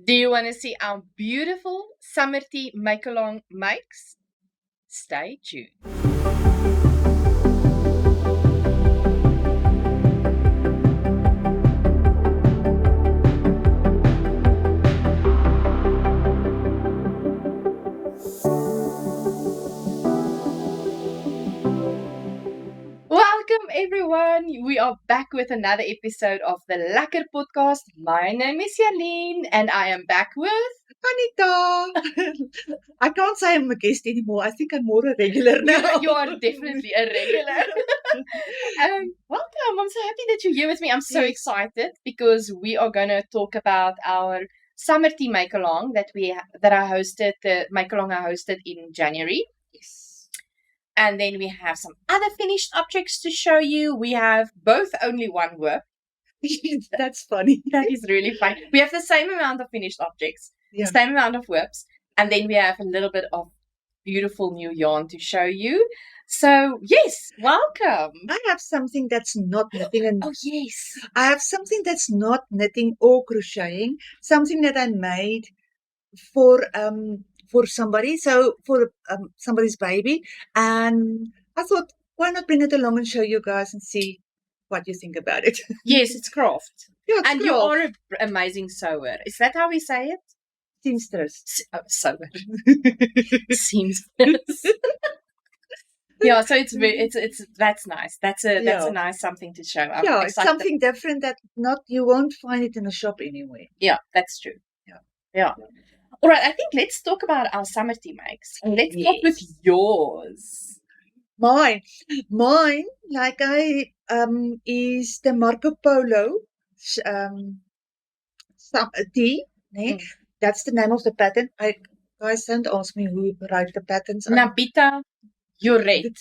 Do you want to see our beautiful summer tea make-along makes? Stay tuned. Welcome everyone. We are back with another episode of the Lekker Podcast. My name is Yaleen and I am back with Anita. I can't say I'm a guest anymore. I think I'm more a regular now. You are definitely a regular. Welcome. I'm so happy that you're here with me. I'm so Yes. excited because we are going to talk about our summer tea make-along that I hosted, the make-along I hosted in January. Yes. And then we have some other finished objects to show you. We have both only one whip. That's funny. That is really fun. We have the same amount of finished objects, Yeah. the same amount of whips, and then we have a little bit of beautiful new yarn to show you. So, yes, welcome. I have something that's not knitting and Oh, yes. I have something that's not knitting or crocheting, something that I made for somebody, so for somebody's baby, and I thought, why not bring it along and show you guys and see what you think about it. Yes, it's craft. Yeah, it's And you craft. are an amazing sewer. Is that how we say it? Seamstress. Sewer. Seamstress. Yeah, so it's that's nice. That's a Yeah. nice something to show. I'm Yeah, it's excited. something different that you won't find it in a shop anywhere. Yeah, that's true. Yeah. All right, I think let's talk about our summer tea makes. And let's start with yours. Mine, like I is the Marco Polo tea. Mm. That's the name of the pattern. Guys, don't ask me who wrote the patterns. Nabita, you're red.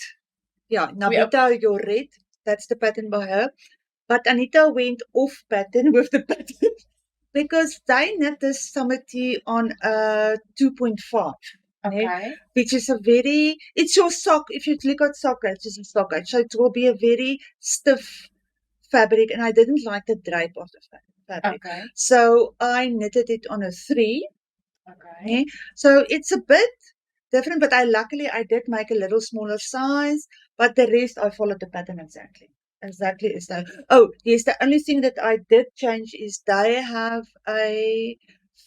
Yeah, Nabita, you're red. That's the pattern by her. But Anita went off pattern with the pattern because they knit this summer tea on 2.5. Okay. Which is it's your sock. If you look at sock edge, it's a sock edge. So it will be a very stiff fabric, and I didn't like the drape of the fabric. Okay. So I knitted it on a 3. Okay. So it's a bit different, but luckily I did make a little smaller size, but the rest I followed the pattern exactly. Exactly is that. Oh, yes, the only thing that I did change is they have a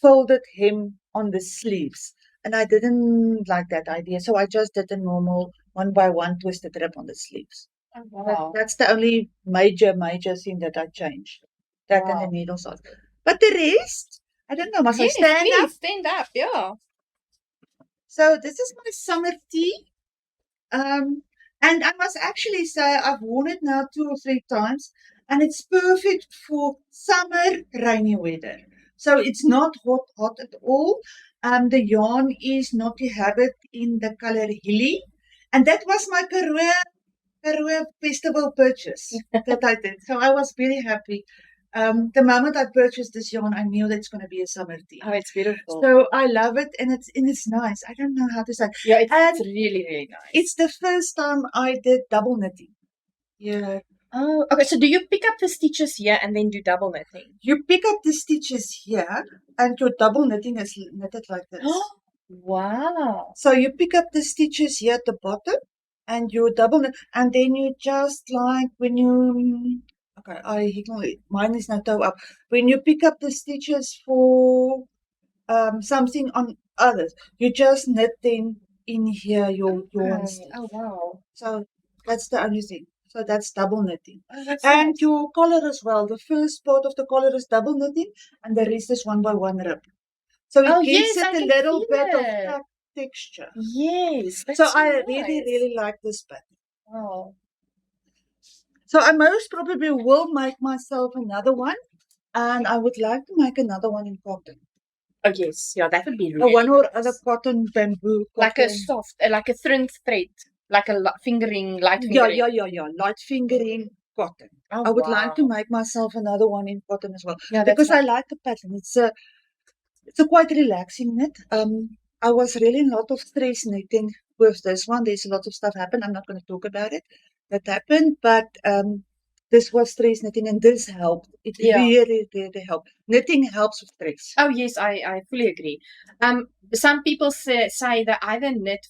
folded hem on the sleeves. And I didn't like that idea, so I just did a normal 1x1 twisted rib on the sleeves. Oh, wow. That's the only major thing that I changed. That and Wow. the needle size. But the rest, I don't know. Must I stand up? Stand up, yeah. So this is my summer tea. And I must actually say I've worn it now 2 or 3 times, and it's perfect for summer rainy weather. So it's not hot at all. The yarn is not to have it in the color hilly, and that was my Karoo festival purchase that I did. So I was very happy. The moment I purchased this yarn, I knew that it's going to be a summer tea. Oh, it's beautiful. So I love it, and it's nice. I don't know how to say. Yeah, it's And really, really nice. It's the first time I did double knitting. Yeah. Oh, okay. So do you pick up the stitches here and then do double knitting? You pick up the stitches here, and your double knitting is knitted like this. Wow. So you pick up the stitches here at the bottom, and you double knit, and then you just like when you. Okay, mine is now toe up. When you pick up the stitches for something on others, you just knit them in here your Okay. stitch. Oh, wow. So that's the only thing. So that's double knitting. Oh, that's And nice. your collar as well. The first part of the collar is double knitting, and the rest is 1x1 rib. So it Oh, gives yes, I it a can little feel bit it. of that texture. Yes. That's So so I nice. really like this pattern. Wow. So I most probably will make myself another one, and I would like to make another one in cotton. Oh, yes. Yeah, that would be really One or nice. other cotton, bamboo, Like a cotton. soft, like a thin thread, like a light fingering. Yeah. Light fingering cotton. Oh, I would wow. like to make myself another one in cotton as well. Yeah, that's Because I nice. like the pattern. It's a quite relaxing knit. I was really in a lot of stress knitting with this one. There's a lot of stuff happened. I'm not going to talk about it. That happened, but this was stress knitting, and this helped. It Yeah. really, really helped. Knitting helps with stress. Oh yes, I fully agree. Some people say they either knit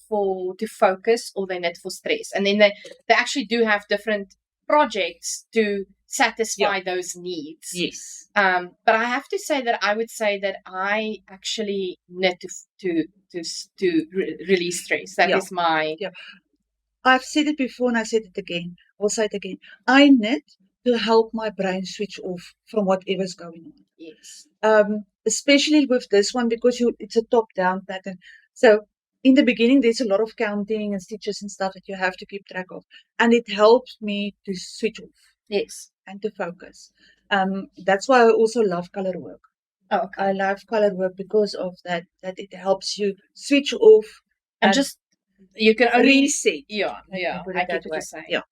to focus or they knit for stress, and then they actually do have different projects to satisfy those needs. Yes. But I have to say that I would say that I actually knit to release stress. That is my. Yeah. I've said it before and I said it again. I'll say it again. I knit to help my brain switch off from whatever's going on. Yes. Especially with this one because it's a top-down pattern. So in the beginning, there's a lot of counting and stitches and stuff that you have to keep track of, and it helps me to switch off. Yes. And to focus. That's why I also love color work. Oh, okay. I love color work because of that it helps you switch off and just you can only reset. Yeah. I get what you're saying. Yeah.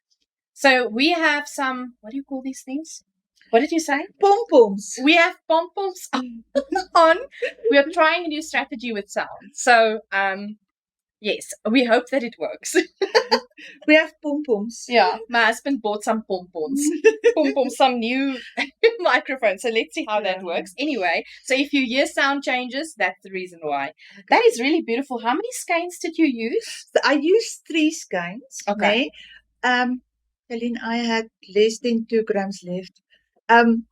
So we have some. What do you call these things? What did you say? Pom-poms. We have pom-poms on. We are trying a new strategy with sound. So, yes, we hope that it works. We have pom-poms. Yeah, my husband bought some pom-poms. Pom-poms, some new microphones. So let's see how that works. Anyway, so if you hear sound changes, that's the reason why. Okay. That is really beautiful. How many skeins did you use? I used 3 skeins. Okay. Eileen, I had less than 2 grams left.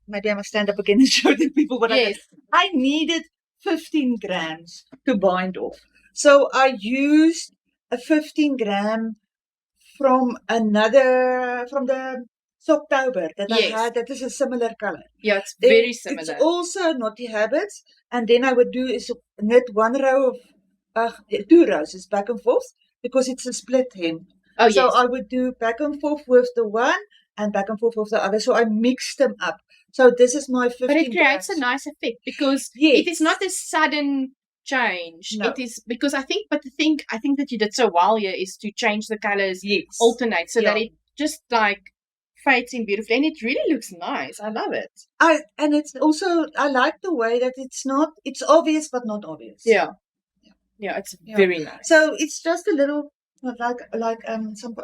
Maybe I must stand up again and show the people what I needed 15 grams to bind off. So I used a 15 gram from the Socktober that I had. That is a similar color. Yeah, it's very similar. It's also Naughty Habits. And then I would do is knit 1 row of 2 rows is back and forth because it's a split hem. Oh, so I would do back and forth with the one and back and forth with the other. So I mixed them up. So this is my 15 But it creates a nice effect because it is not a sudden change. No. It is because I think that you did so well here is to change the colors, alternate so that it just like fades in beautifully, and it really looks nice. I love it. And it's also I like the way that it's obvious but not obvious. Yeah, it's very nice. So it's just a little. Like some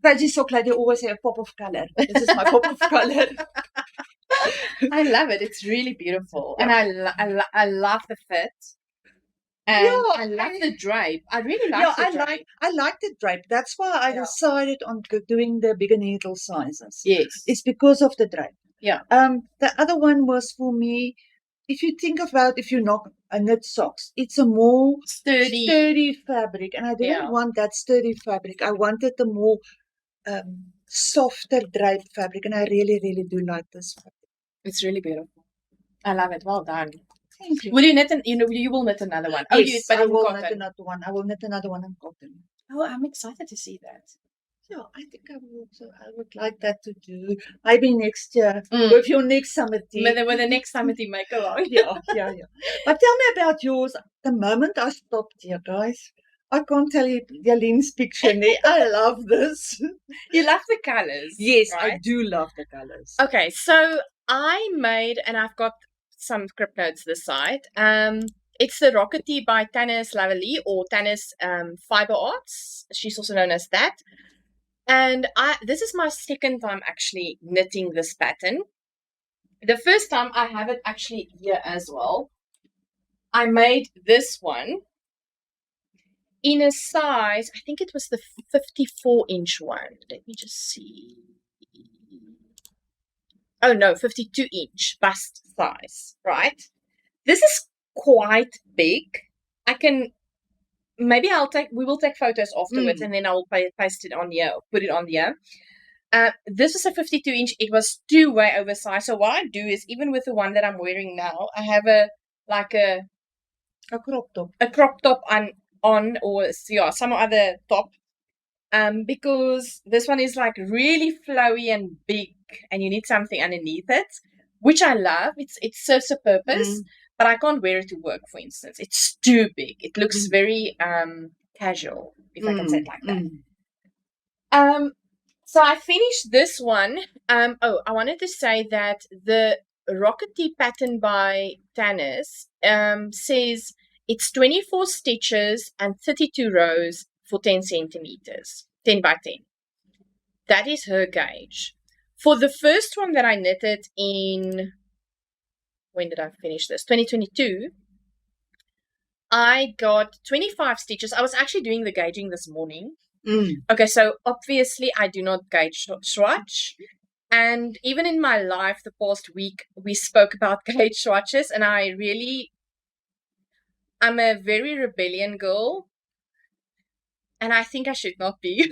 Crazy Sock Lady always say a pop of color. This is my pop of color. I love it. It's really beautiful, and I love the fit. And I love the drape. I really like the drape. I like the drape. That's why I decided on doing the bigger needle sizes. Yes, it's because of the drape. Yeah. The other one was for me. If you think about if you knit socks, it's a more sturdy fabric, and I didn't want that sturdy fabric. I wanted the more softer draped fabric, and I really, really do like this fabric. It's really beautiful. I love it. Well done. Thank you. Will you knit? You will knit another one. Yes, I will knit another one. I will knit another one in cotton. Oh, I'm excited to see that. Yeah, I think I will also. I would like that to do maybe next year with your next summer tea. With the next summer tea make along. Yeah. But tell me about yours. The moment I stopped here, guys, I can't tell you Jalin's picture. I love this. You love the colors. Yes, right? I do love the colors. Okay, so I made, and I've got some script notes this side. It's the Rocketee by Tanis Lavalley or Tanis Fiber Arts. She's also known as that. And this is my second time actually knitting this pattern. The first time I have it actually here as well. I made this one in a size, I think it was the 54-inch one. Let me just see. Oh no, 52-inch bust size, right? This is quite big. We will take photos afterwards and then I'll paste it on here, put it on here. This is a 52-inch. It was way oversized. So what I do is, even with the one that I'm wearing now, I have a crop top. A crop top on or some other top. Because this one is like really flowy and big and you need something underneath it, which I love. It serves a purpose. But I can't wear it to work, for instance. It's too big. It looks very casual, if I can say it like that. So I finished this one. I wanted to say that the Rocketee pattern by Tanis says it's 24 stitches and 32 rows for 10 centimeters, 10 by 10. That is her gauge. For the first one that I knitted in, when did I finish this? 2022. I got 25 stitches. I was actually doing the gauging this morning. Okay, so obviously I do not gauge swatch. And even in my life the past week, we spoke about gauge swatches, and I'm a very rebellion girl, and I think I should not be.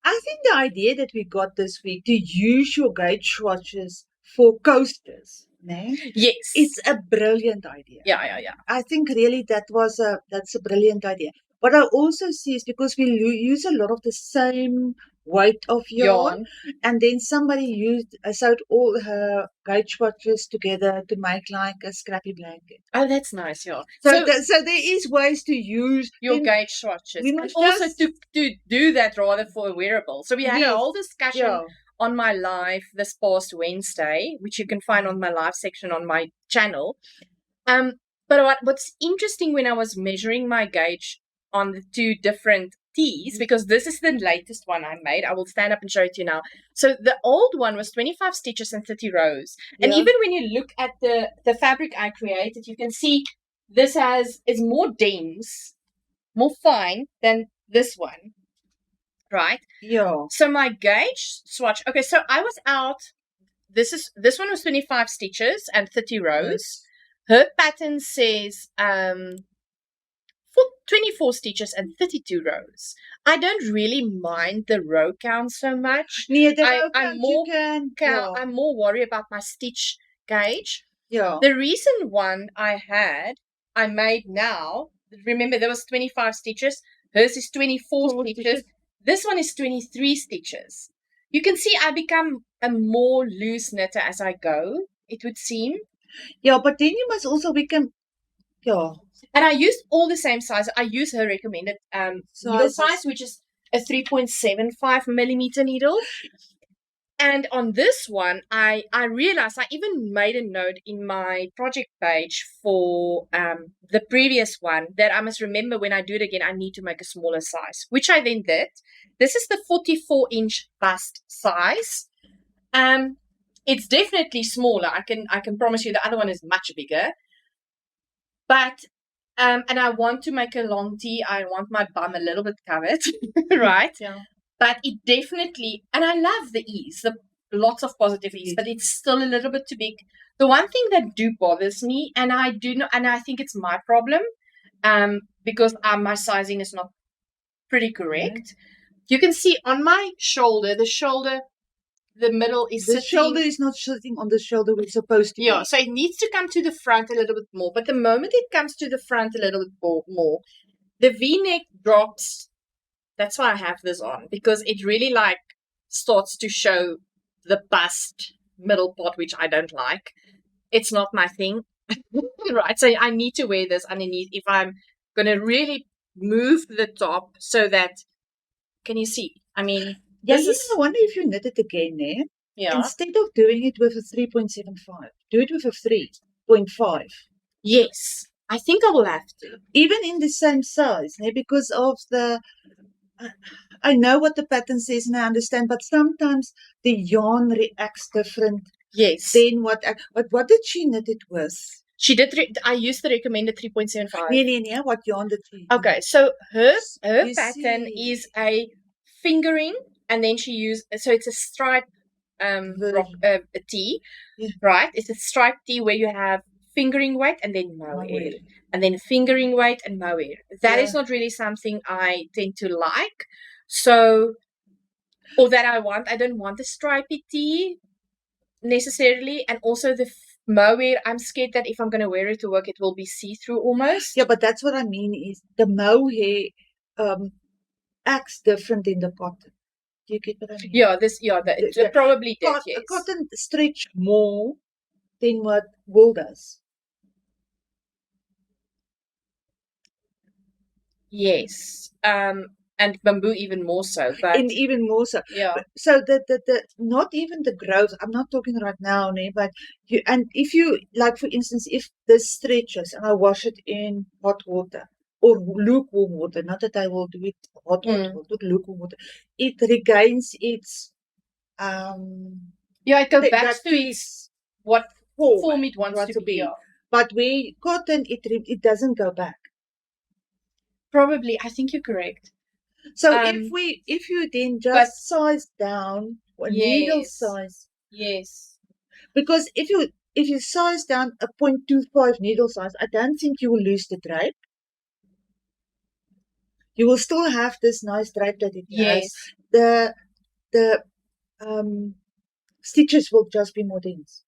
I think the idea that we got this week to use your gauge swatches for coasters, né? Yes. It's a brilliant idea. Yeah. I think really that's a brilliant idea. What I also see is because we use a lot of the same weight of yarn, and then somebody sewed all her gauge swatches together to make like a scrappy blanket. Oh, that's nice, yeah. So there is ways to use your gauge swatches, and must also just- to do that rather for a wearable. So we had a Yes, whole discussion Yeah. on my live this past Wednesday, which you can find on my live section on my channel. But what's interesting when I was measuring my gauge on the two different tees, because this is the latest one I made. I will stand up and show it to you now. So the old one was 25 stitches and 30 rows. And Yeah. even when you look at the fabric I created, you can see this is more dense, more fine than this one. Right? Yeah. So my gauge swatch. Okay, so I was out. This one was 25 stitches and 30 rows. Her pattern says for 24 stitches and 32 rows. I don't really mind the row count so much. Nee, the I- row I'm count more you can. I'm more worried about my stitch gauge. Yeah. The recent one I made now, remember there was 25 stitches. Hers is 24 stitches. This one is 23 stitches. You can see I become a more loose knitter as I go, it would seem. Yeah, but then you must also become. Yeah. And I used all the same size. I use her recommended needle Sizes. size, which is a 3.75 millimeter needle. And on this one, I realized I even made a note in my project page for the previous one that I must remember when I do it again, I need to make a smaller size, which I then did. This is the 44-inch bust size. It's definitely smaller. I can promise you the other one is much bigger. But and I want to make a long tee. I want my bum a little bit covered, right? Yeah. But it definitely, and I love the ease, lots of positive ease, but it's still a little bit too big. The one thing that bothers me, and I think it's my problem, because my sizing is not pretty correct. You can see on my shoulder, the middle is The sitting. shoulder is not sitting on the shoulder where it's supposed to Yeah, be. so it needs to come to the front a little bit more. But the moment it comes to the front a little bit more, the V-neck drops. That's why I have this on, because it really starts to show the bust middle part, which I don't like. It's not my thing. Right, so I need to wear this underneath if I'm going to really move the top so that, can you see? I mean, Yeah, this I wonder if you knit it again there. yeah. Instead of doing it with a 3.75, do it with a 3.5. Yes, I think I will have to. Even in the same size, because of the. I know what the pattern says and I understand, but sometimes the yarn reacts different Yes. than what did she knit it with? She did. I used the recommended 3.75. Nee, what yarn did she? Okay, so her You pattern see. is a fingering, and then she used, so it's a stripe Version. a tee, Yeah. right? It's a stripe tee where you have fingering weight and then mohair, and then fingering weight and mohair. That is Yeah. not really something I tend to like. So, or that I want. I don't want a stripy tee necessarily, and also the mohair. I'm scared that if I'm going to wear it to work, it will be see-through almost. Yeah, but that's what I mean is the mohair acts different in the cotton. Do you get what I mean? Yeah, it probably did. Yes. Cotton stretch more than what wool does. Yes. And bamboo even more so. But And even more so. yeah. So the not even the growth, I'm not talking right now, but if you, like for instance, if this stretches and I wash it in hot water, or lukewarm water, not that I will do it hot Mm. water, lukewarm water, it regains its Yeah, it goes back that to its what form it wants to be. Yeah. But where cotton, it doesn't go back. Probably, I think you're correct. So if you then just size down a needle size, Yes. because if you size down a 0.25 needle size, I don't think you will lose the drape. You will still have this nice drape that it has. The stitches will just be more dense.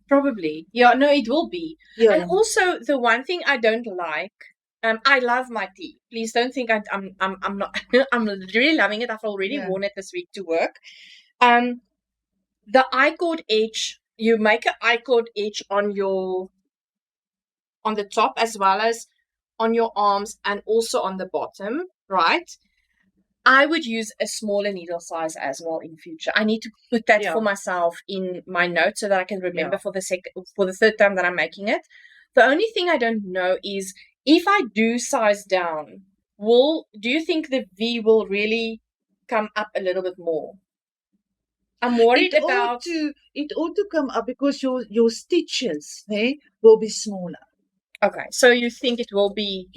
Probably. Yeah, no, it will be. Yeah. And also the one thing I don't like, I love my tea. Please don't think I'm not I'm really loving it. I've already worn it this week to work. The I-cord edge, you make an I-cord edge on the top as well as on your arms and also on the bottom, right? I would use a smaller needle size as well in future. I need to put that for myself in my notes so that I can remember for the third time that I'm making it. The only thing I don't know is if I do size down, do you think the V will really come up a little bit more? I'm worried about it ought to come up because your stitches will be smaller. Okay, so you think it will be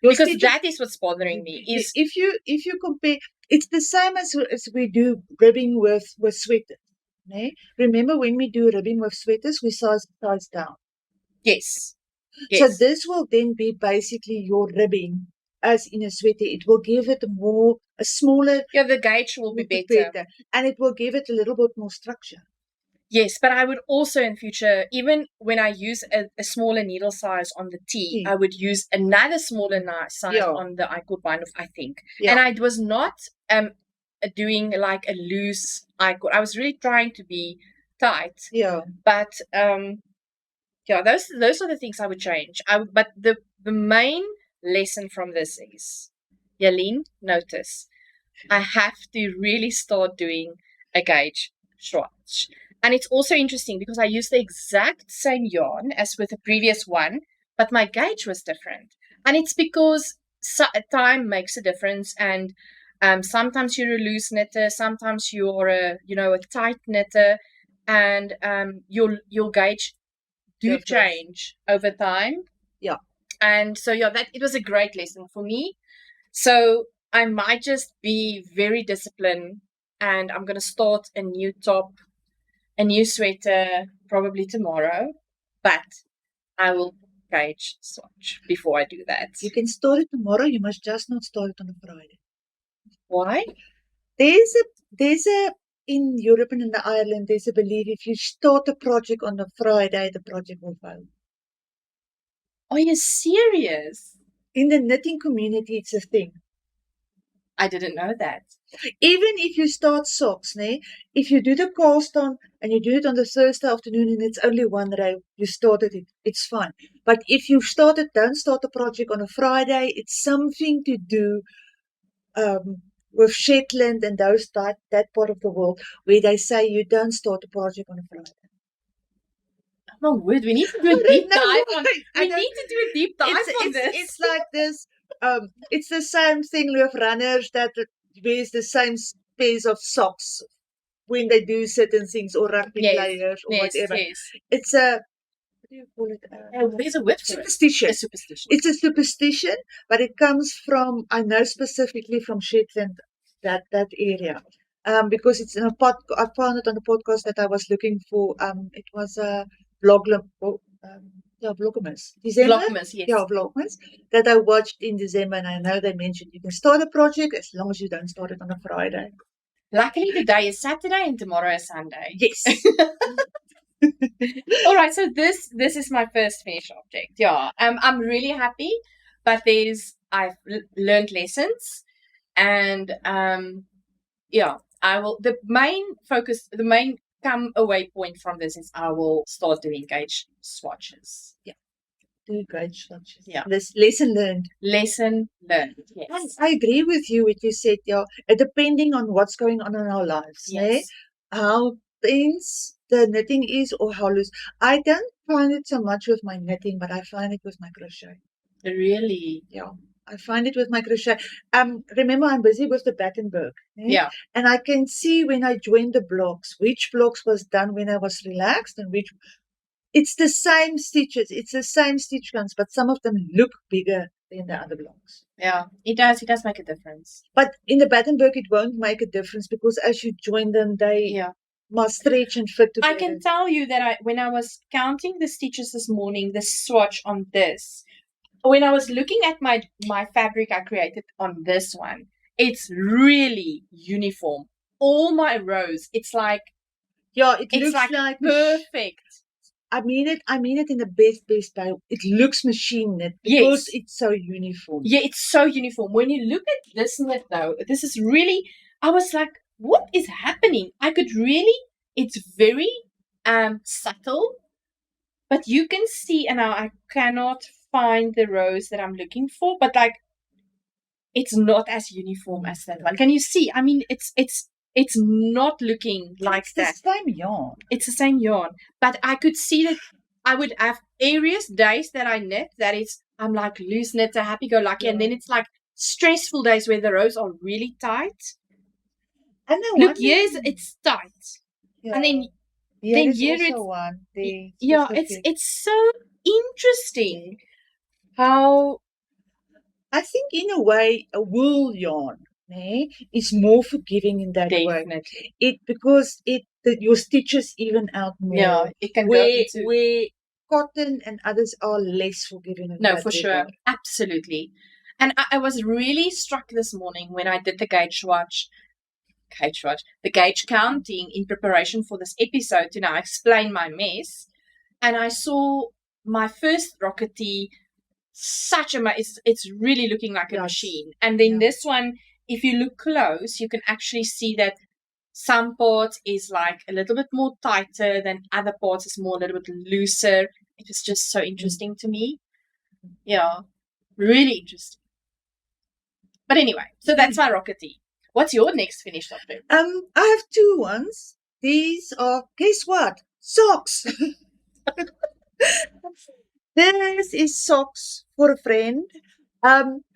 because that is what's bothering me. Is if you compare, it's the same as we do ribbing with sweaters. Remember when we do ribbing with sweaters, we size down. Yes. So this will then be basically your ribbing as in a sweater. It will give it a smaller. Yeah, the gauge will be better. And it will give it a little bit more structure. Yes, but I would also in future, even when I use a smaller needle size on the T, I would use another smaller size on the I-cord bind, I think. And I was not doing like a loose I-cord. I was really trying to be tight. Yeah. But those are the things I would change. But the main lesson from this is, Yaleen, notice, I have to really start doing a gauge swatch. And it's also interesting because I used the exact same yarn as with the previous one, but my gauge was different. And it's because time makes a difference. And sometimes you're a loose knitter, sometimes you're a tight knitter, and your gauge do change over time. Yeah. And so that it was a great lesson for me. So I might just be very disciplined, and I'm going to start a new top, a new sweater probably tomorrow, but I will gauge swatch before I do that. You can start it tomorrow. You must just not start it on a Friday. Why? There's a in Europe and in Ireland, there's a belief if you start a project on a Friday, the project will fail. Are you serious? In the knitting community, it's a thing. I didn't know that. Even if you start socks, if you do the cast on and you do it on the Thursday afternoon and it's only one row, you started it, it's fine. But if you don't start a project on a Friday, it's something to do with Shetland and that part of the world where they say you don't start a project on a Friday. Oh my word, we need to do a deep dive on this. We need to do a deep dive on this. It's like this. It's the same thing with runners that wears the same pairs of socks when they do certain things, or rugby players or whatever. Yes. It's a, what do you call it? There's a word for superstition. A superstition. It's a superstition, but it comes from, I know specifically from Shetland, that area. Because it's in I found it on a podcast that I was looking for. It was a Vlogmas. December? Vlogmas, yes. Yeah, Vlogmas that I watched in December, and I know they mentioned you can start a project as long as you don't start it on a Friday. Luckily, today is Saturday and tomorrow is Sunday. Yes. All right, so this is my first finished object. Yeah, I'm really happy, but I've learned lessons, and I will. The main come away point from this is I will start doing gauge swatches. Yeah, do gauge swatches. Yeah, this lesson learned. Lesson learned. Yes, and I agree with you. What you said, depending on what's going on in our lives, yes. How dense the knitting is or how loose. I don't find it so much with my knitting, but I find it with my crochet. Really? Yeah, I find it with my crochet. Remember, I'm busy with the Battenberg. Yeah. And I can see when I joined the blocks, which blocks was done when I was relaxed and which. It's the same stitches. It's the same stitch counts, but some of them look bigger than the other blocks. Yeah. It does make a difference. But in the Battenberg, it won't make a difference because as you join them, they Yeah. must stretch and fit I together. can tell you that when I was counting the stitches this morning, the swatch on this, when I was looking at my fabric I created on this one, it's really uniform. All my rows, it's like Yeah, it it's looks like like perfect. I mean it in the best way. It looks machine knit because Yes. it's so uniform. Yeah, it's so uniform. When you look at this knit though, this is really, I was like, what is happening? I could really, it's very subtle, but you can see, and I cannot find the rows that I'm looking for, but like it's not as uniform as that one. Can you see? I mean, it's not looking like It's that. the same yarn. It's the same yarn, but I could see that I would have various days that I knit that I'm like loose knitter, happy go lucky, and then it's like stressful days where the rows are really tight. And I Look, wonder- yes, it's tight, Yeah. and then Here is here also it's one. yeah, it's so interesting how I think in a way a wool yarn is more forgiving in that way. definitely Because your stitches even out more. yeah, it can go Where into where cotton and others are less forgiving. in no that for sure, regard. absolutely. And I was really struck this morning when I did the gauge watch, the gauge counting in preparation for this episode to now explain my mess. And I saw my first Rockety, it's really looking like a Yes. machine. And then Yeah. this one, if you look close, you can actually see that some parts is like a little bit more tighter than other parts is more a little bit looser. It was just so interesting to me. Yeah, really interesting. But anyway, so that's my Rockety. What's your next finished object? I have two ones. These are, guess what? Socks. This is socks for a friend.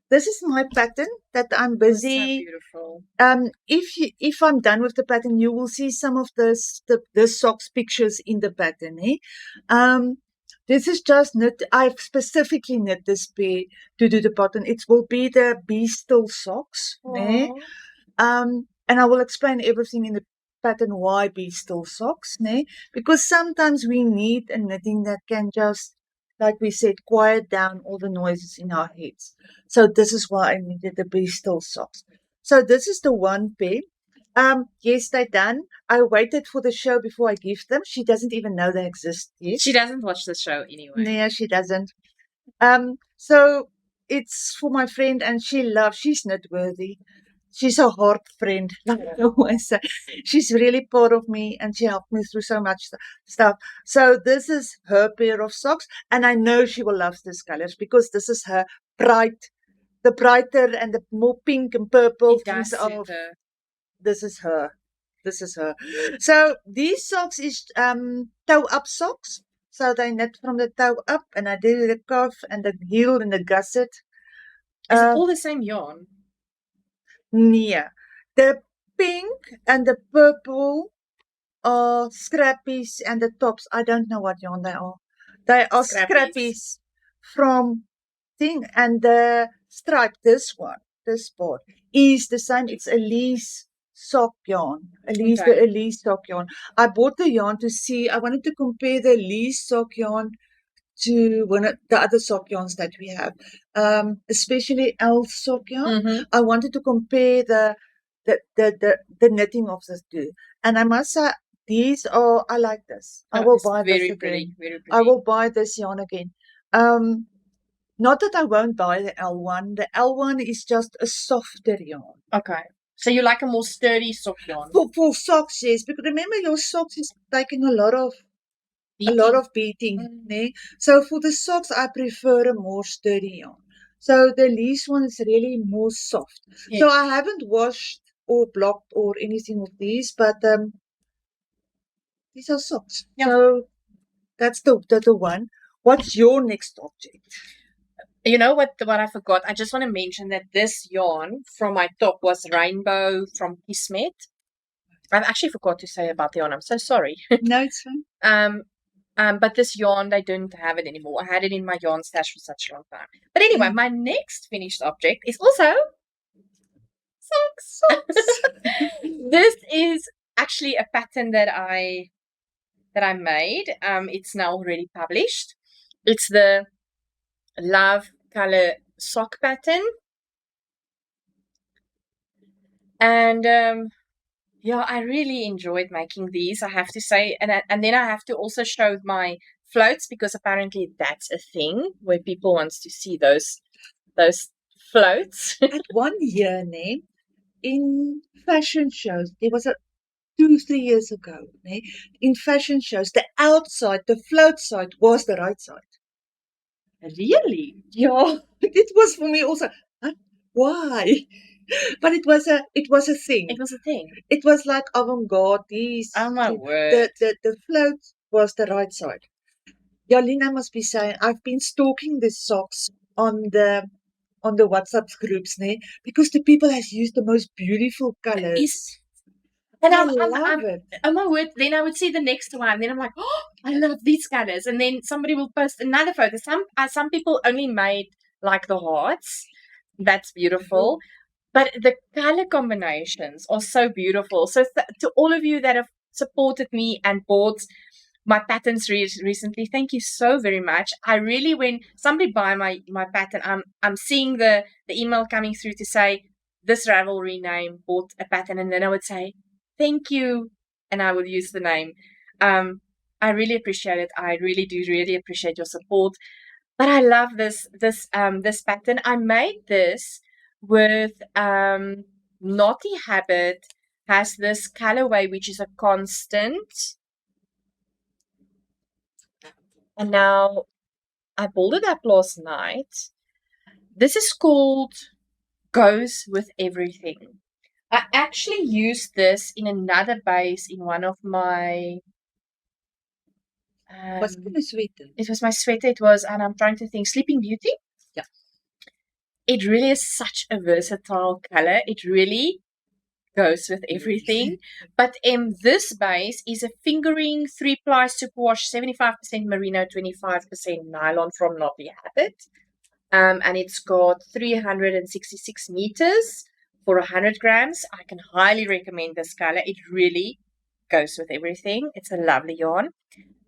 This is my pattern that I'm Oh, so busy. beautiful. If I'm done with the pattern, you will see some of the socks pictures in the pattern. This is just knit. I've specifically knit this pair to do the pattern. It will be the Be Still socks. Aw. And I will explain everything in the pattern why Be Still socks. Because sometimes we need a knitting that can just, like we said, quiet down all the noises in our heads. So this is why I needed the Be Still socks. So this is the one pair. Yes, they're done. I waited for the show before I give them. She doesn't even know they exist yet. She doesn't watch the show anyway. No, she doesn't. So it's for my friend, and she's knitworthy. She's a hard friend. Like I always say. She's really part of me, and she helped me through so much stuff. So this is her pair of socks, and I know she will love these colors because this is her the brighter and the more pink and purple It does things suit of. her. This is her. This is her. So these socks is toe up socks. So they knit from the toe up, and I do the cuff and the heel and the gusset. Is it all the same yarn? Yeah. The pink and the purple are scrappies, and the tops, I don't know what yarn they are. They are Scrappies. scrappies from thing, and the stripe, this part, is the same. It's Elise sock yarn. The Elise sock yarn. I bought the yarn to see, I wanted to compare the Elise sock yarn to the other sock yarns that we have, especially Elle's sock yarn. Mm-hmm. I wanted to compare the knitting of the two, and I must say I like this. I will buy this Very again. pretty, very pretty. I will buy this yarn again. Not that I won't buy the L one. The L one is just a softer yarn. Okay. So you like a more sturdy sock yarn? For socks, yes. Because remember, your socks is taking a lot of beating. Mm. So for the socks, I prefer a more sturdy yarn. So the Lease one is really more soft. Yes. So I haven't washed or blocked or anything of these, but these are socks. Yeah. So that's the one. What's your next object? You know what I forgot? I just want to mention that this yarn from my top was Rainbow from Kismet. I've actually forgot to say about the yarn. I'm so sorry. No, it's fine. But this yarn, they don't have it anymore. I had it in my yarn stash for such a long time. But anyway, my next finished object is also socks. This is actually a pattern that I made. It's now already published. It's the Love Color sock pattern. And yeah, I really enjoyed making these, I have to say. And then I have to also show my floats, because apparently that's a thing where people wants to see those floats. At one year, ne, in fashion shows, there was a 2-3 years ago, ne, in fashion shows, the outside, the float side was the right side. Really? Yeah, it was for me also. Huh? Why? But it was a thing. It was a thing. It was like avant-garde. These, Oh my word. the float was the right side. Yalina must be saying, I've been stalking the socks on the WhatsApp groups, ne, because the people has used the most beautiful colors. And I I'm love it. oh my word, then I would see the next one. Then I'm like, oh, I love these colors. And then somebody will post another photo. Some people only made like the hearts. That's beautiful. But the color combinations are so beautiful. So to all of you that have supported me and bought my patterns recently, thank you so very much. I really, when somebody buy my pattern, I'm seeing the email coming through to say, this Ravelry name bought a pattern, and then I would say, thank you, and I would use the name. I really appreciate it. I really do really appreciate your support. But I love this pattern. I made this with Naughty Habit has this colorway which is a constant. And now I pulled it up last night. This is called Goes With Everything. I actually used this in another base in one of my What's kind of sweeter? it was my sweater. It was, and I'm trying to think, Sleeping Beauty. Yeah. It really is such a versatile color. It really goes with everything. But this base is a fingering 3-ply superwash, 75% merino, 25% nylon from Naughty Habit. And it's got 366 meters for 100 grams. I can highly recommend this color. It really goes with everything. It's a lovely yarn.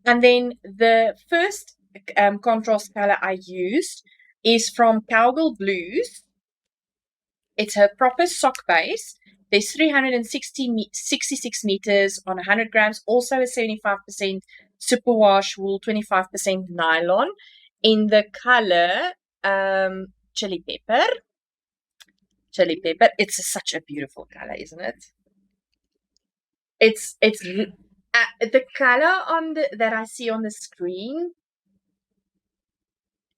And then the first contrast color I used is from Cowgirl Blues. It's a proper sock base. There's 366 meters on 100 grams. Also a 75% superwash wool, 25% nylon. In the color Chili Pepper. Chili Pepper. It's such a beautiful color, isn't it? It's the color on that I see on the screen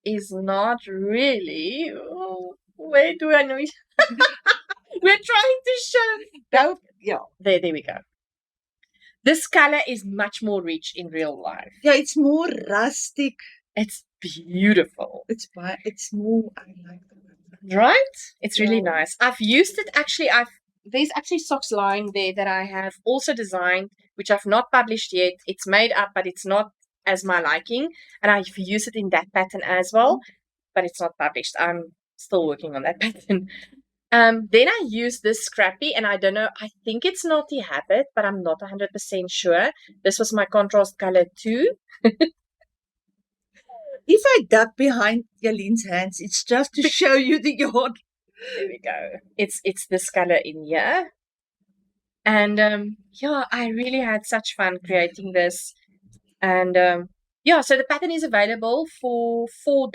is not really. Oh, where do I know it? We're trying to show. Yeah. There we go. This color is much more rich in real life. Yeah, it's more rustic. It's beautiful. It's more. I like that. Right? It's really nice. I've used it actually. There's actually socks lying there that I have also designed, which I've not published yet. It's made up, but it's not as my liking. And I've used it in that pattern as well, but it's not published. I'm still working on that pattern. Then I use this Scrappy, and I don't know, I think it's Naughty Habit, but I'm not 100% sure. This was my contrast color too. If I duck behind Yaline's hands, it's just to show you the yarn. There we go. It's this color in here. And yeah, I really had such fun creating this. And yeah, so the pattern is available for $4.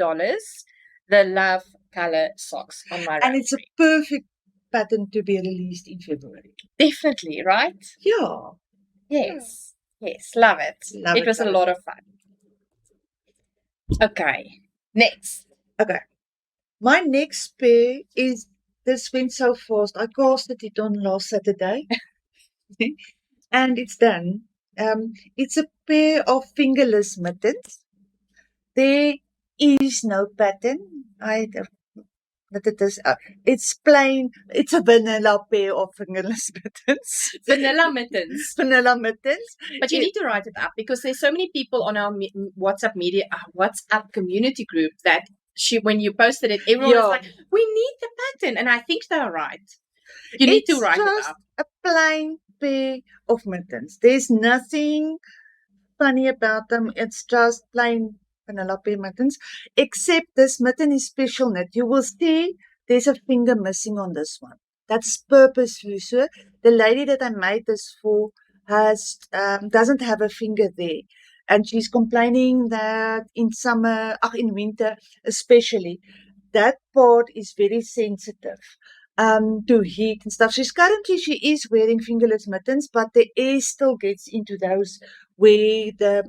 The Love Color socks on my And it's a perfect pattern to be released in February. Definitely, right? Yeah. Yes. Yes, love it. It was a lot of fun. Okay, next. Okay. My next pair is, this went so fast. I casted it on last Saturday. And it's done. It's a pair of fingerless mittens. There is no pattern. I but it is it's plain. It's a vanilla pair of fingerless mittens. Vanilla mittens. Vanilla mittens. But you need to write it up because there's so many people on our WhatsApp community group that when you posted it, everyone was Yeah. like, "We need the pattern," and I think they're right. You need to It's write it just up. a plain pair of mittens. There's nothing funny about them. It's just plain vanilla pair mittens. Except this mitten is special knit. You will see there's a finger missing on this one. That's purposefully so. The lady that I made this for has doesn't have a finger there. And she's complaining that in summer, in winter especially, that part is very sensitive to heat and stuff. She is wearing fingerless mittens, but the air still gets into those where the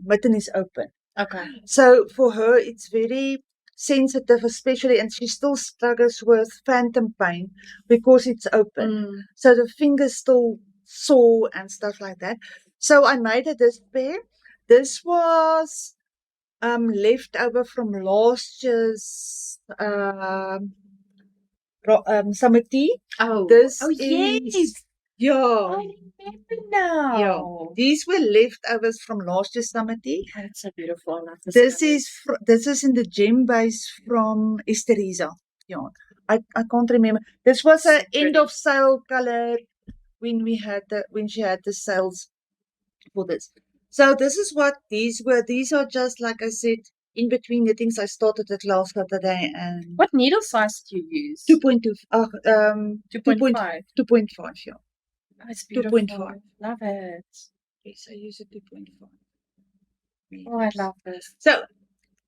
mitten is open. Okay. So for her, it's very sensitive, especially, and she still struggles with phantom pain because it's open. Mm. So the fingers still sore and stuff like that. So I made her this pair. This was left over from last year's summer tea. Oh, This yes. is yeah. I remember now. Yeah. These were leftovers from last year's summer tea. Oh, it's so beautiful. I love this. This is in the gem base from Estereza. Yeah. I can't remember. This was So an end of sale color when she had the sales for this. So this is what these were. These are just like I said, in between the things I started at last Saturday and What needle size did you use? 2.2 2.5. 2.5, yeah. Oh, it's beautiful. 2.5. Love it. Yes, I use a 2.5. Oh, I love this. So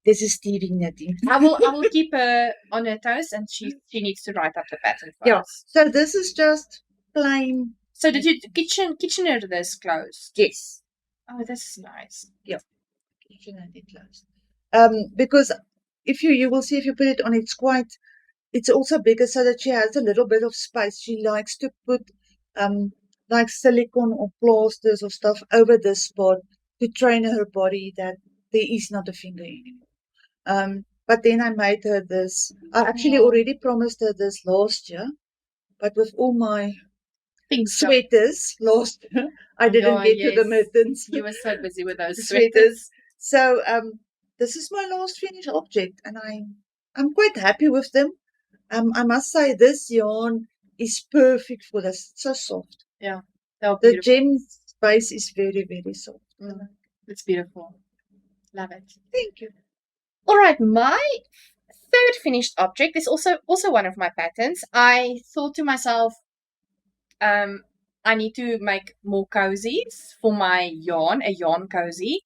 this is Stevie knitting. I will keep her on her toes, and she needs to write up the pattern for us. So this is just plain. So did you Kitchener this closed? Yes. Oh, this is nice. Yeah. Kitchener did closed. Because if you will see if you put it on, it's also bigger so that she has a little bit of space. She likes to put like silicone or plasters or stuff over this spot to train her body that there is not a finger anymore. But then I made her this. I actually already promised her this last year, but with all my sweaters last year, I didn't get to the mittens. You were so busy with those sweaters. So this is my last finished object, and I'm quite happy with them. I must say this yarn is perfect for this. It's so soft. Yeah. The gem base is very, very soft. It's beautiful. Love it. Thank you. All right, my third finished object is also one of my patterns. I thought to myself, I need to make more cozies for my yarn, a yarn cozy.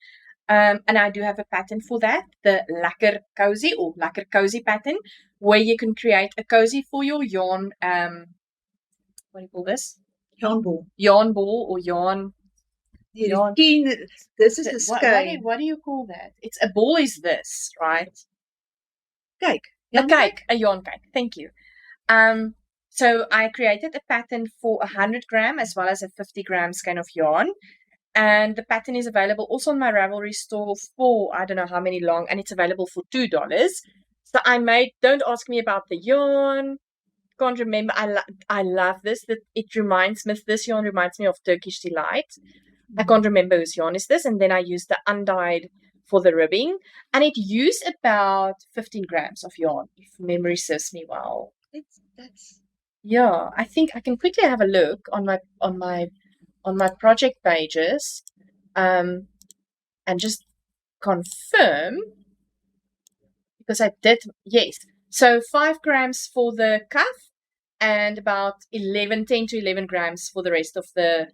And I do have a pattern for that, the Lekker Cozy or Lekker Cozy pattern, where you can create a cozy for your yarn, what do you call this? Yarn ball. Yarn ball or yarn. This is a skein. What do you call that? It's a ball is this, right? Cake. A yarn cake. Thank you. So I created a pattern for 100 gram as well as a 50 gram skein of yarn. And the pattern is available also on my Ravelry store for I don't know how many long, and it's available for $2. So I made, don't ask me about the yarn. Can't remember. I love this. This yarn reminds me of Turkish Delight. I can't remember whose yarn is this. And then I used the undyed for the ribbing. And it used about 15 grams of yarn, if memory serves me well. Yeah, I think I can quickly have a look on my project pages, and just confirm, because I did, yes. So 5 grams for the cuff and about 10 to 11 grams for the rest of the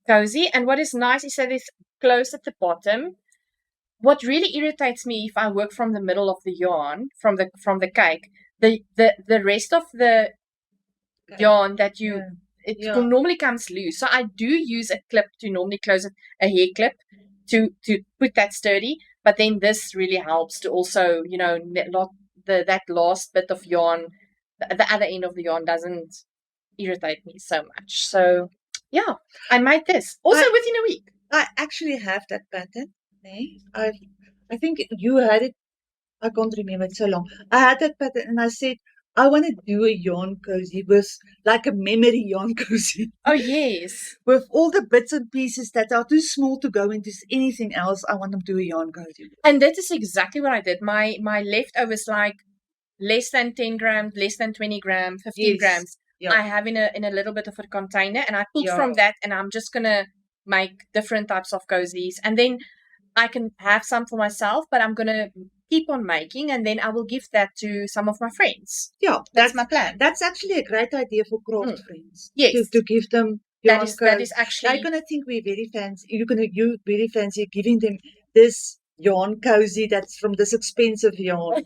cozy. And what is nice is that it's closed at the bottom. What really irritates me if I work from the middle of the yarn, from the cake, the rest of the yarn that it normally comes loose. So I do use a clip to normally close it, a hair clip to put that sturdy. But then this really helps to also, not that last bit of yarn, the other end of the yarn doesn't irritate me so much. So yeah, I made this also within a week. I actually have that pattern. I think you had it I can't remember, it's so long. I had that pattern and I said, I want to do a yarn cozy with like a memory yarn cozy Oh, yes. with all the bits and pieces that are too small to go into anything else. I want to do a yarn cozy. And that is exactly what I did. My leftovers, like less than 10 grams, less than 20 grams, 15 Yes. grams, Yeah. I have in a little bit of a container, and I pulled Yeah. from that, and I'm just gonna make different types of cozies, and then I can have some for myself, but I'm gonna keep on making, and then I will give that to some of my friends. Yeah, That's my plan. That's actually a great idea for craft friends. Yes. To give them That yarn is that cozy. is actually They're gonna think we're very fancy. You very fancy giving them this yarn cozy that's from this expensive yarn.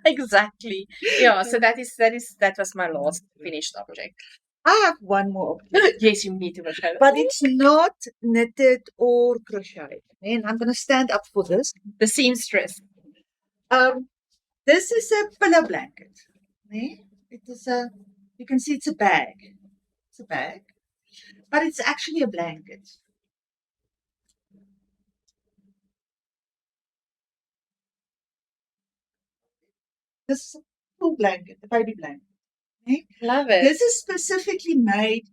exactly. Yeah, so that was my last finished object. I have one more object, Yes, you need to show. but it's not knitted or crocheted. And I'm gonna stand up for this. The seamstress. This is a pillow blanket. Nee? It is a, you can see it's a bag. It's a bag, but it's actually a blanket. This is a full blanket, a baby blanket. Nee? Love it. This is specifically made,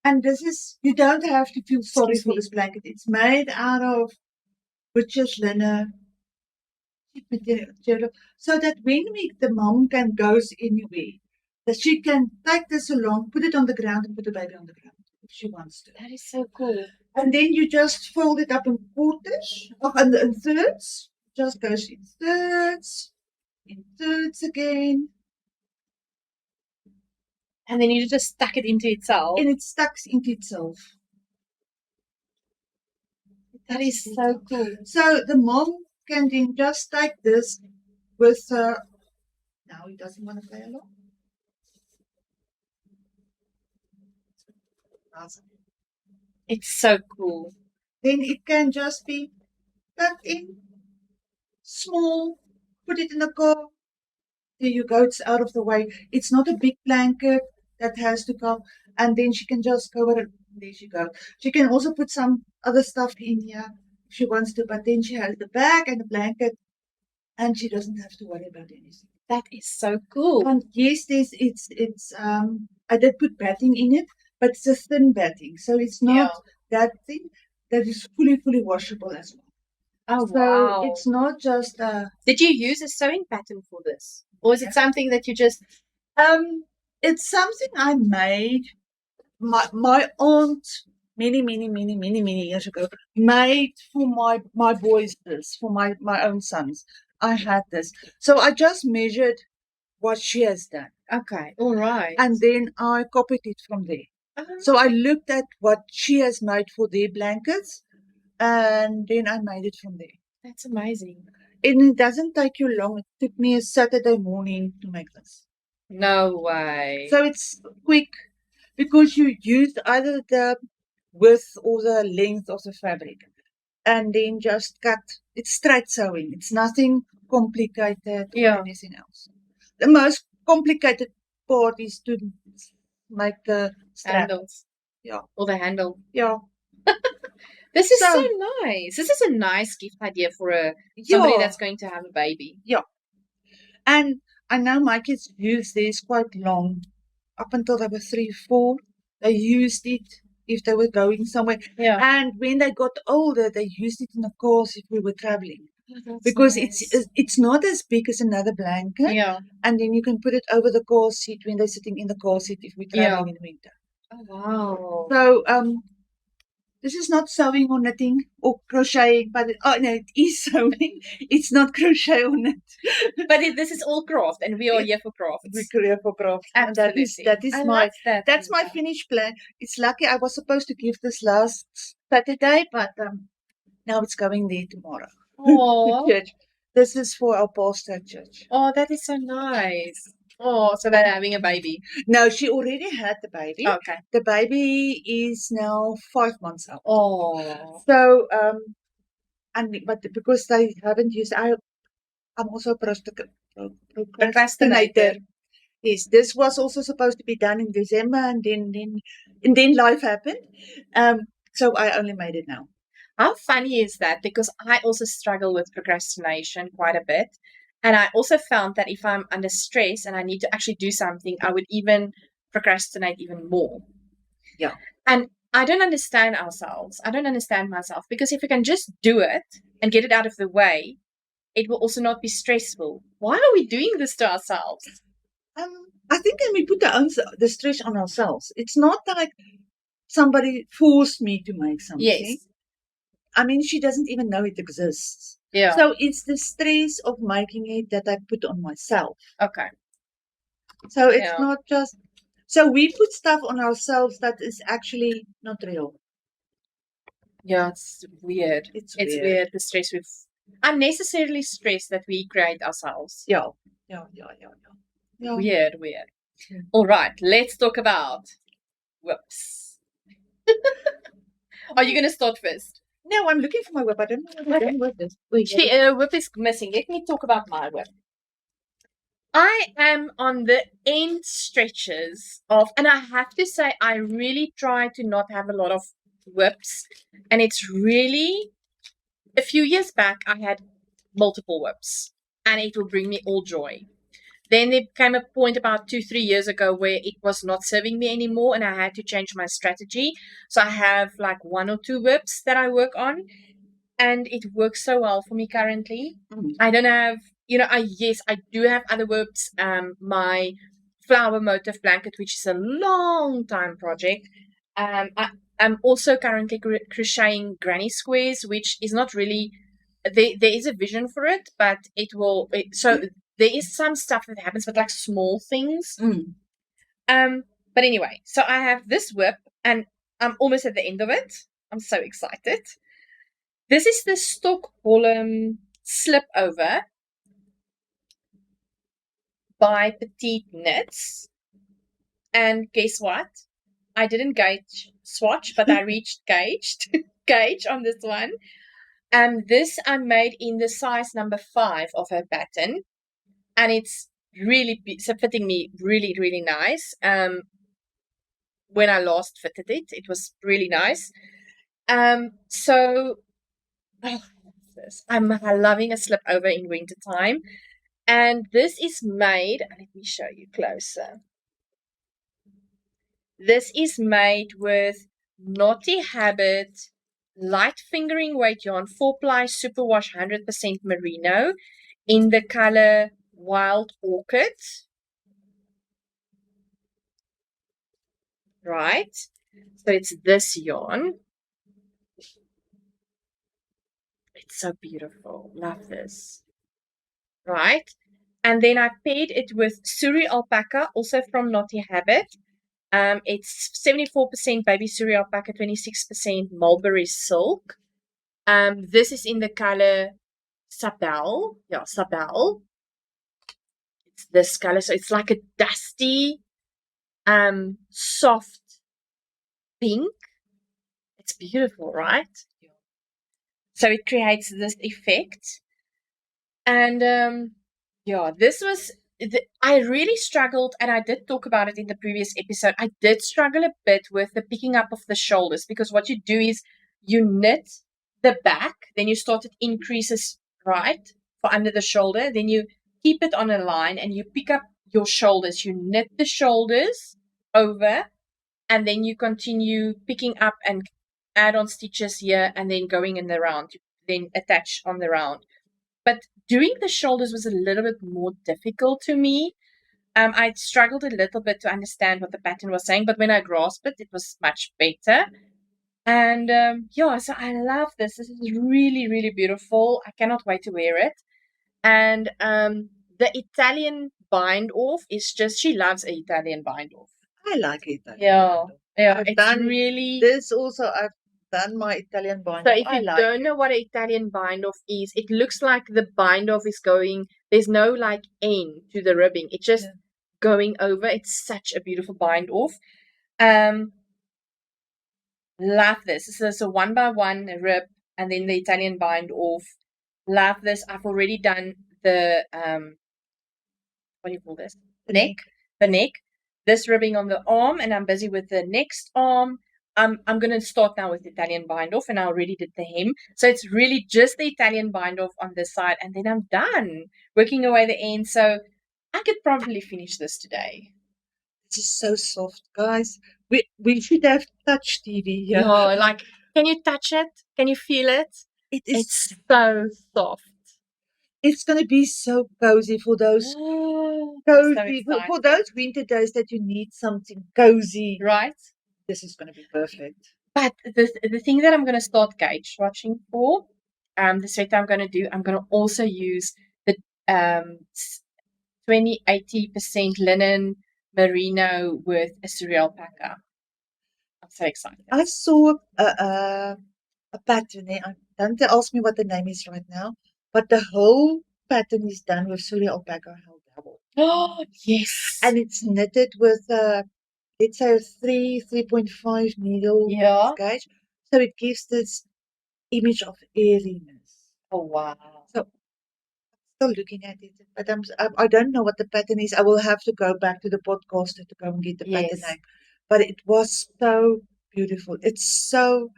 and this is, you don't have to feel sorry Excuse for me. this blanket. It's made out of butcher's linen, so that when the mom can goes anywhere, that she can take this along, put it on the ground, and put the baby on the ground if she wants to. That is so cool. And then you just fold it up in quarters, in thirds. Just goes in thirds again. And then you just stuck it into itself. And it stuck into itself. That is so cool. So the mom can then just take this with her. Now he doesn't want to play along. It's so cool. Then it can just be tucked in, small, put it in the car. There you go, it's out of the way. It's not a big blanket that has to come, and then she can just cover it. There she goes. She can also put some other stuff in here if she wants to, but then she has the bag and the blanket, and she doesn't have to worry about anything. That is so cool. And yes, I did put batting in it, but it's a thin batting, so it's not that thin. That is fully washable as well. Oh, So wow. it's not just Did you use a sewing pattern for this? Or is it something that you just it's something I made. My aunt many years ago made for my boys this, for my own sons. I had this. So I just measured what she has done. Okay, all right. And then I copied it from there. So I looked at what she has made for their blankets, and then I made it from there. That's amazing. And it doesn't take you long. It took me a Saturday morning to make this. No way. So it's quick because you use either the width or the length of the fabric, and then just cut. It's straight sewing. It's nothing complicated or anything else. The most complicated part is to make the strap. Handles. Yeah. Or the handle. Yeah. This is so nice. This is a nice gift idea for somebody that's going to have a baby. Yeah. And I know my kids use this quite long. Up until they were 3, 4, they used it if they were going somewhere. Yeah. And when they got older, they used it in the cars if we were traveling. Oh, because nice. it's not as big as another blanket. Yeah. And then you can put it over the car seat when they're sitting in the car seat if we're traveling in winter. Oh, wow. So this is not sewing or knitting or crocheting, but it is sewing. It's not crochet or knit. But this is all craft, and we are here for craft. We're here for craft. Absolutely. That is that's my finished plan. It's lucky I was supposed to give this last Saturday, but now it's going there tomorrow. Oh, church. This is for our pastor at church. Oh, that is so nice. Oh, so they're having a baby. No, she already had the baby. Okay. The baby is now 5 months old. Oh. So but because they haven't used, I'm also a procrastinator. Yes, this was also supposed to be done in December, and then life happened. So I only made it now. How funny is that? Because I also struggle with procrastination quite a bit. And I also found that if I'm under stress and I need to actually do something, I would even procrastinate even more. Yeah. And I don't understand ourselves. I don't understand myself, because if we can just do it and get it out of the way, it will also not be stressful. Why are we doing this to ourselves? I think when we put the stress on ourselves, it's not like somebody forced me to make something. Yes. I mean, she doesn't even know it exists. Yeah. So it's the stress of making it that I put on myself. Okay. So it's Yeah. not just. So we put stuff on ourselves that is actually not real. Yeah, it's weird. It's weird, the stress we've unnecessarily stress that we create ourselves. Yeah. Weird. Yeah. All right, let's talk about whips. Are you going to start first? No, I'm looking for my whip. I don't know what I'm with this. Wait, Whip is missing. Let me talk about my whip. I am on the end stretches of, and I have to say, I really try to not have a lot of whips. And it's really, a few years back, I had multiple whips, and it will bring me all joy. Then there came a point about 2-3 years ago where it was not serving me anymore, and I had to change my strategy. So I have like 1 or 2 whips that I work on, and it works so well for me currently. I don't have, I do have other whips. My flower motif blanket, which is a long time project. I'm also currently crocheting granny squares, which is not really, there is a vision for it, but there is some stuff that happens, but like small things. But anyway, so I have this whip, and I'm almost at the end of it. I'm so excited. This is the Stockholm slip over by Petite Knits. And guess what? I didn't swatch, but I reached gauge on this one. This I made in the size number 5 of her pattern, and it's really fitting me really, really nice. When I last fitted it, it was really nice. I'm loving a slip over in winter time, and this is made. Let me show you closer. This is made with Knotty Habit light fingering weight yarn, 4-ply superwash 100% merino in the color Wild Orchid. Right? So it's this yarn. It's so beautiful. Love this. Right? And then I paired it with Suri alpaca, also from Knotty Habit. It's 74% baby Suri alpaca, 26% mulberry silk. This is in the color Sabelle. Yeah, Sabelle. It's this color. So it's like a dusty, soft pink. It's beautiful, right? So it creates this effect. And this was, I really struggled, and I did talk about it in the previous episode. I did struggle a bit with the picking up of the shoulders, because what you do is you knit the back, then you start at increases, right, for under the shoulder, then you keep it on a line and you pick up your shoulders. You knit the shoulders over, and then you continue picking up and add on stitches here, and then going in the round, then attach on the round. But doing the shoulders was a little bit more difficult to me. I struggled a little bit to understand what the pattern was saying, but when I grasped it, it was much better. And so I love this. This is really, really beautiful. I cannot wait to wear it. And the Italian bind off is just, she loves an Italian bind off. I like it. Yeah, it's really. This also, I've done my Italian bind So off. if you don't know what an Italian bind off is, it looks like the bind off is going, there's no like end to the ribbing. It's just going over. It's such a beautiful bind off. Love this. This is a 1x1 rib, and then the Italian bind off. Love this. I've already done the what do you call this? The neck. This ribbing on the arm, and I'm busy with the next arm. I'm gonna start now with Italian bind off, and I already did the hem. So it's really just the Italian bind off on this side, and then I'm done working away the end. So I could probably finish this today. This is so soft, guys. We should have touch TV here. Yeah, like, can you touch it? Can you feel it? It is. It's so soft. It's going to be so cozy for those Oh, cozy so for those winter days that you need something cozy. right? This is going to be perfect. But the thing that I'm going to start gauge watching for, the sweater I'm going to do, I'm going to also use the 80% linen merino with a Suri alpaca. I'm so excited. I saw a pattern there. Don't ask me what the name is right now, but the whole pattern is done with Suri alpaca held double. Oh, yes. And it's knitted with let's say a 3.5 needle gauge. So it gives this image of airiness. Oh, wow. So still looking at it, but I don't know what the pattern is. I will have to go back to the podcaster to go and get the pattern name. But it was so beautiful. It's so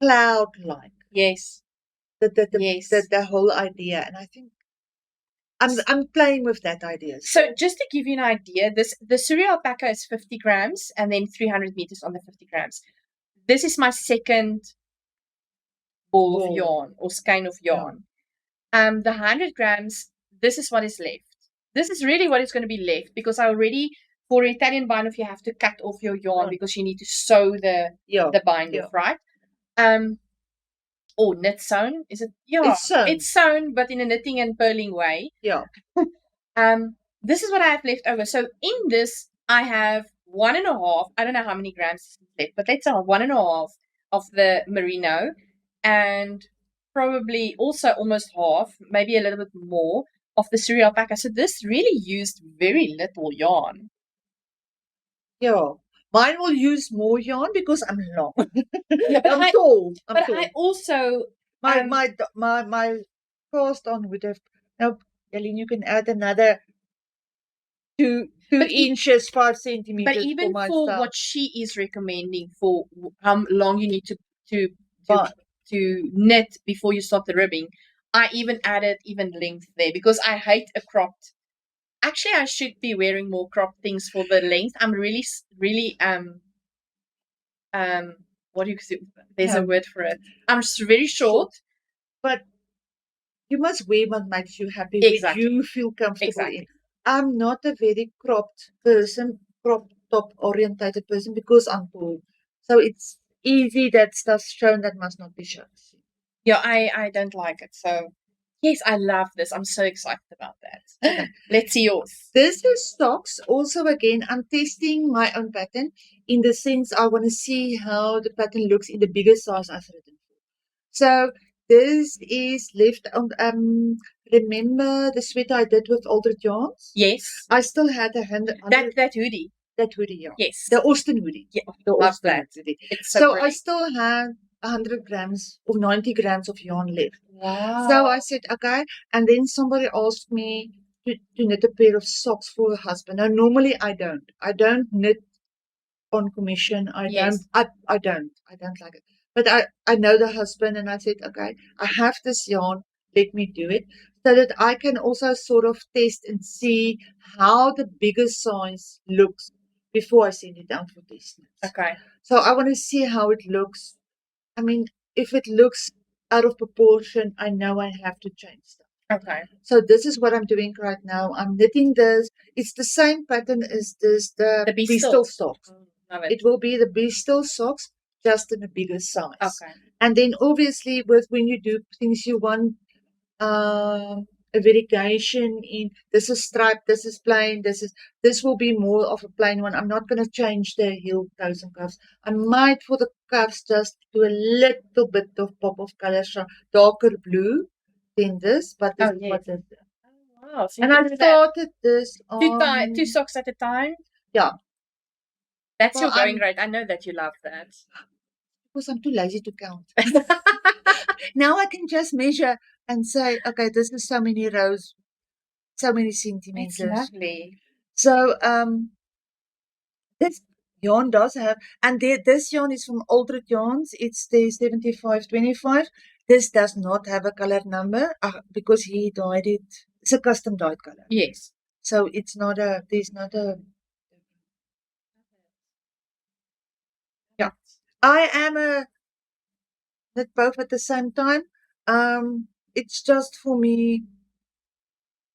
cloud-like. Yes. The whole idea, and I think I'm playing with that idea. So just to give you an idea, the Suri alpaca is 50 grams and then 300 meters on the 50 grams. This is my second ball of yarn or skein of yarn. The 100 grams, this is what is left. This is really what is going to be left, because I already, for Italian bind off, you have to cut off your yarn because you need to sew the bind off, right? Or knit sewn, is it? Yeah, it's sewn, but in a knitting and purling way. Yeah. This is what I have left over. So in this, I have 1.5. I don't know how many grams is left, but let's say 1.5 of the merino, and probably also almost half, maybe a little bit more, of the Suri alpaca. So this really used very little yarn. Yeah. Mine will use more yarn because I'm long. Yeah, but I'm tall. I also my cast on would have. Now, Eileen, you can add another 2 inches, 5 centimeters. But even for what she is recommending for how long you need to knit before you start the ribbing, I even added even length there because I hate a cropped. Actually, I should be wearing more cropped things for the length. I'm really what do you say? There's a word for it. I'm very short. But you must wear what makes you happy, what you feel comfortable in. I'm not a very cropped person, crop top orientated person, because I'm tall. So it's easy that stuff's shown that must not be shown. Yeah, I don't like it. So yes, I love this. I'm so excited about that. Let's see yours. This is socks. Also, again, I'm testing my own pattern in the sense I want to see how the pattern looks in the bigger size I've written for. So this is left on. Remember the sweater I did with Aldred yarns? Yes. I still had that hoodie. That hoodie, yeah. Yes. The Austin hoodie. Yeah, the love Austin that. Hoodie. It's so I still had 100 grams or 90 grams of yarn left. Wow. So I said, okay. And then somebody asked me to knit a pair of socks for her husband. Now, normally I don't. I don't knit on commission. I don't like it. But I know the husband, and I said, okay, I have this yarn. Let me do it, so that I can also sort of test and see how the bigger size looks before I send it down for test knits. Okay. So I want to see how it looks. I mean, if it looks out of proportion, I know I have to change stuff. Okay. So this is what I'm doing right now. I'm knitting this. It's the same pattern as this, the Bristol socks. Love it. It will be the Bristol socks, just in a bigger size. Okay. And then obviously when you do things, you want a variegation in this is striped, this is plain, this will be more of a plain one. I'm not going to change the heel, toes and cuffs. I might for the cuffs just do a little bit of pop of color, so darker blue than this, but this is what it is. Wow. So and I started this on 2 socks at a time? Yeah. That's your going rate. I know that you love that. Because I'm too lazy to count. Now I can just measure and say, okay, this is so many rows, so many centimeters. It's lovely. So this Yarn does have, and this yarn is from Aldred Yarns. It's the 7525. This does not have a color number because he dyed it. It's a custom dyed color. Yes. So it's not a, there's not a, yeah. I am a, not both at the same time. It's just for me,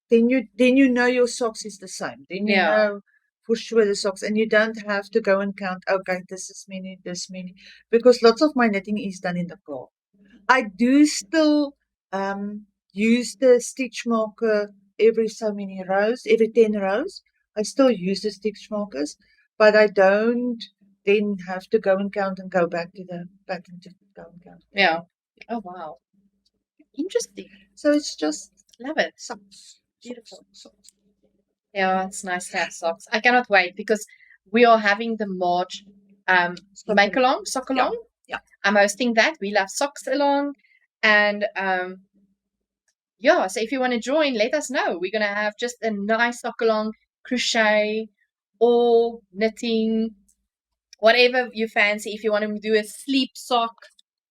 then you know your socks is the same. Then you Yeah. know for sure the socks, and you don't have to go and count, okay, this is many, this many, because lots of my knitting is done in the car. I do still use the stitch marker every so many rows, every 10 rows. I still use the stitch markers, but I don't then have to go and count and go back to the pattern to go and count. Yeah. Oh wow. Interesting. So it's just Love it. socks. Beautiful. Socks. Yeah, it's nice to have socks. I cannot wait because we are having the March make along, sock along. Yeah. I'm hosting that. We love socks along. And yeah, so if you want to join, let us know. We're gonna have just a nice sock along, crochet or knitting, whatever you fancy. If you want to do a sleep sock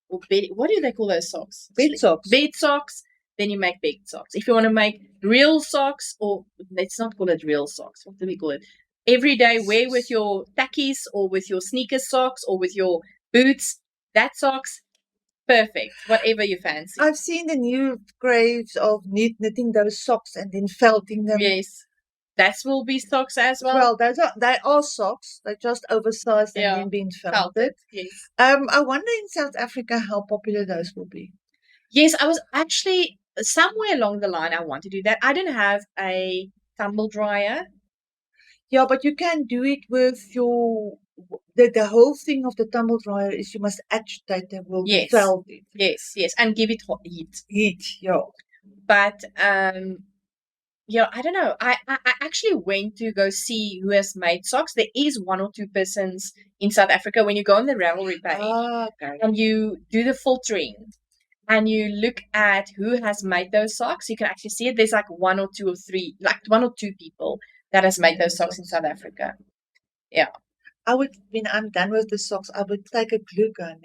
or bed, what do they call those socks? Bed socks. Bed socks. Then you make bed socks. If you want to make real socks, or let's not call it real socks. What do we call it? Everyday wear with your tackies or with your sneaker socks or with your boots. That socks, perfect. Whatever you fancy. I've seen the new craves of knitting those socks and then felting them. Yes, that will be socks as well. Well, they are socks. They're just oversized and then being felted. Yes. I wonder in South Africa how popular those will be. Yes, I was actually somewhere along the line. I want to do that. I didn't have a tumble dryer. Yeah, but you can do it with your. The whole thing of the tumble dryer is you must agitate the wool to felt it. Yes, and give it hot heat. Yeah. But yeah, I don't know. I actually went to go see who has made socks. There is one or two persons in South Africa. When you go on the Ravelry page and you do the filtering and you look at who has made those socks, you can actually see it. There's like one or two people that has made those socks in South Africa. Yeah. I would, when I'm done with the socks, I would take a glue gun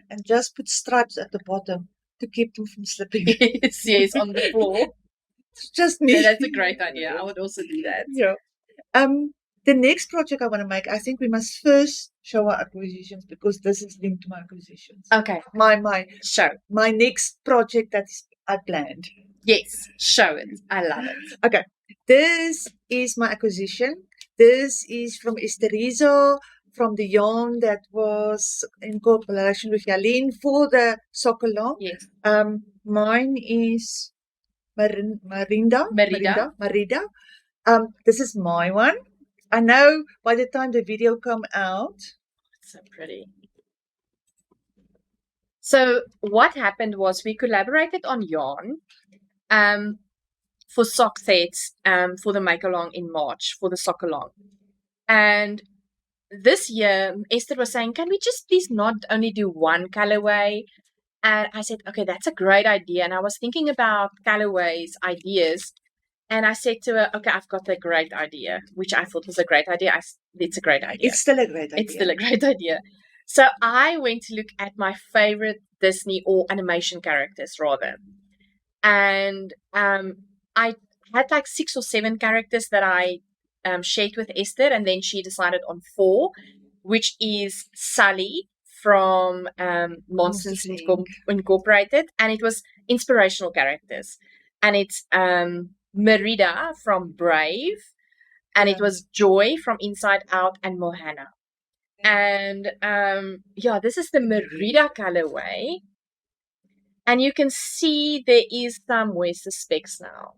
and just put stripes at the bottom to keep them from slipping. yes, on the floor. It's just me. Yeah, that's a great idea. I would also do that. Yeah. The next project I want to make, I think we must first show our acquisitions because this is linked to my acquisitions. Okay. Show. My next project that I planned. Yes, show it. I love it. Okay. This is my acquisition. This is from Esterizo, from the yarn that was in collaboration with Yaline for the sock along. Yes. Mine is Merida. This is my one. I know by the time the video come out. It's so pretty. So what happened was we collaborated on yarn for sock sets for the make along in March for the sock along. And this year Esther was saying, can we just please not only do one colorway? And I said, okay, that's a great idea. And I was thinking about colorways, ideas. And I said to her, okay, I've got a great idea, which I thought was a great idea. It's a great idea. It's still a great idea. It's still a great idea. So I went to look at my favorite Disney or animation characters rather. And I had like 6 or 7 characters that I shared with Esther. And then she decided on 4, which is Sully from Monsters Incorporated. And it was inspirational characters. And it's Merida from Brave, and it was Joy from Inside Out and Mohana. And this is the Merida colorway. And you can see there is some, where's the specs now?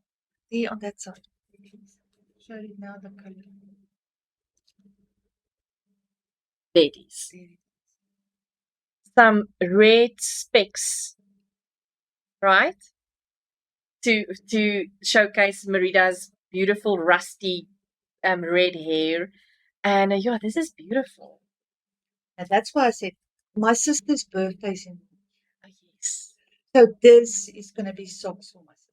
See on that side. Show it now the color. There it is. Some red specks, right? To showcase Merida's beautiful rusty red hair. And this is beautiful. And that's why I said my sister's birthday is in March. Yes. So this is going to be socks for my sister.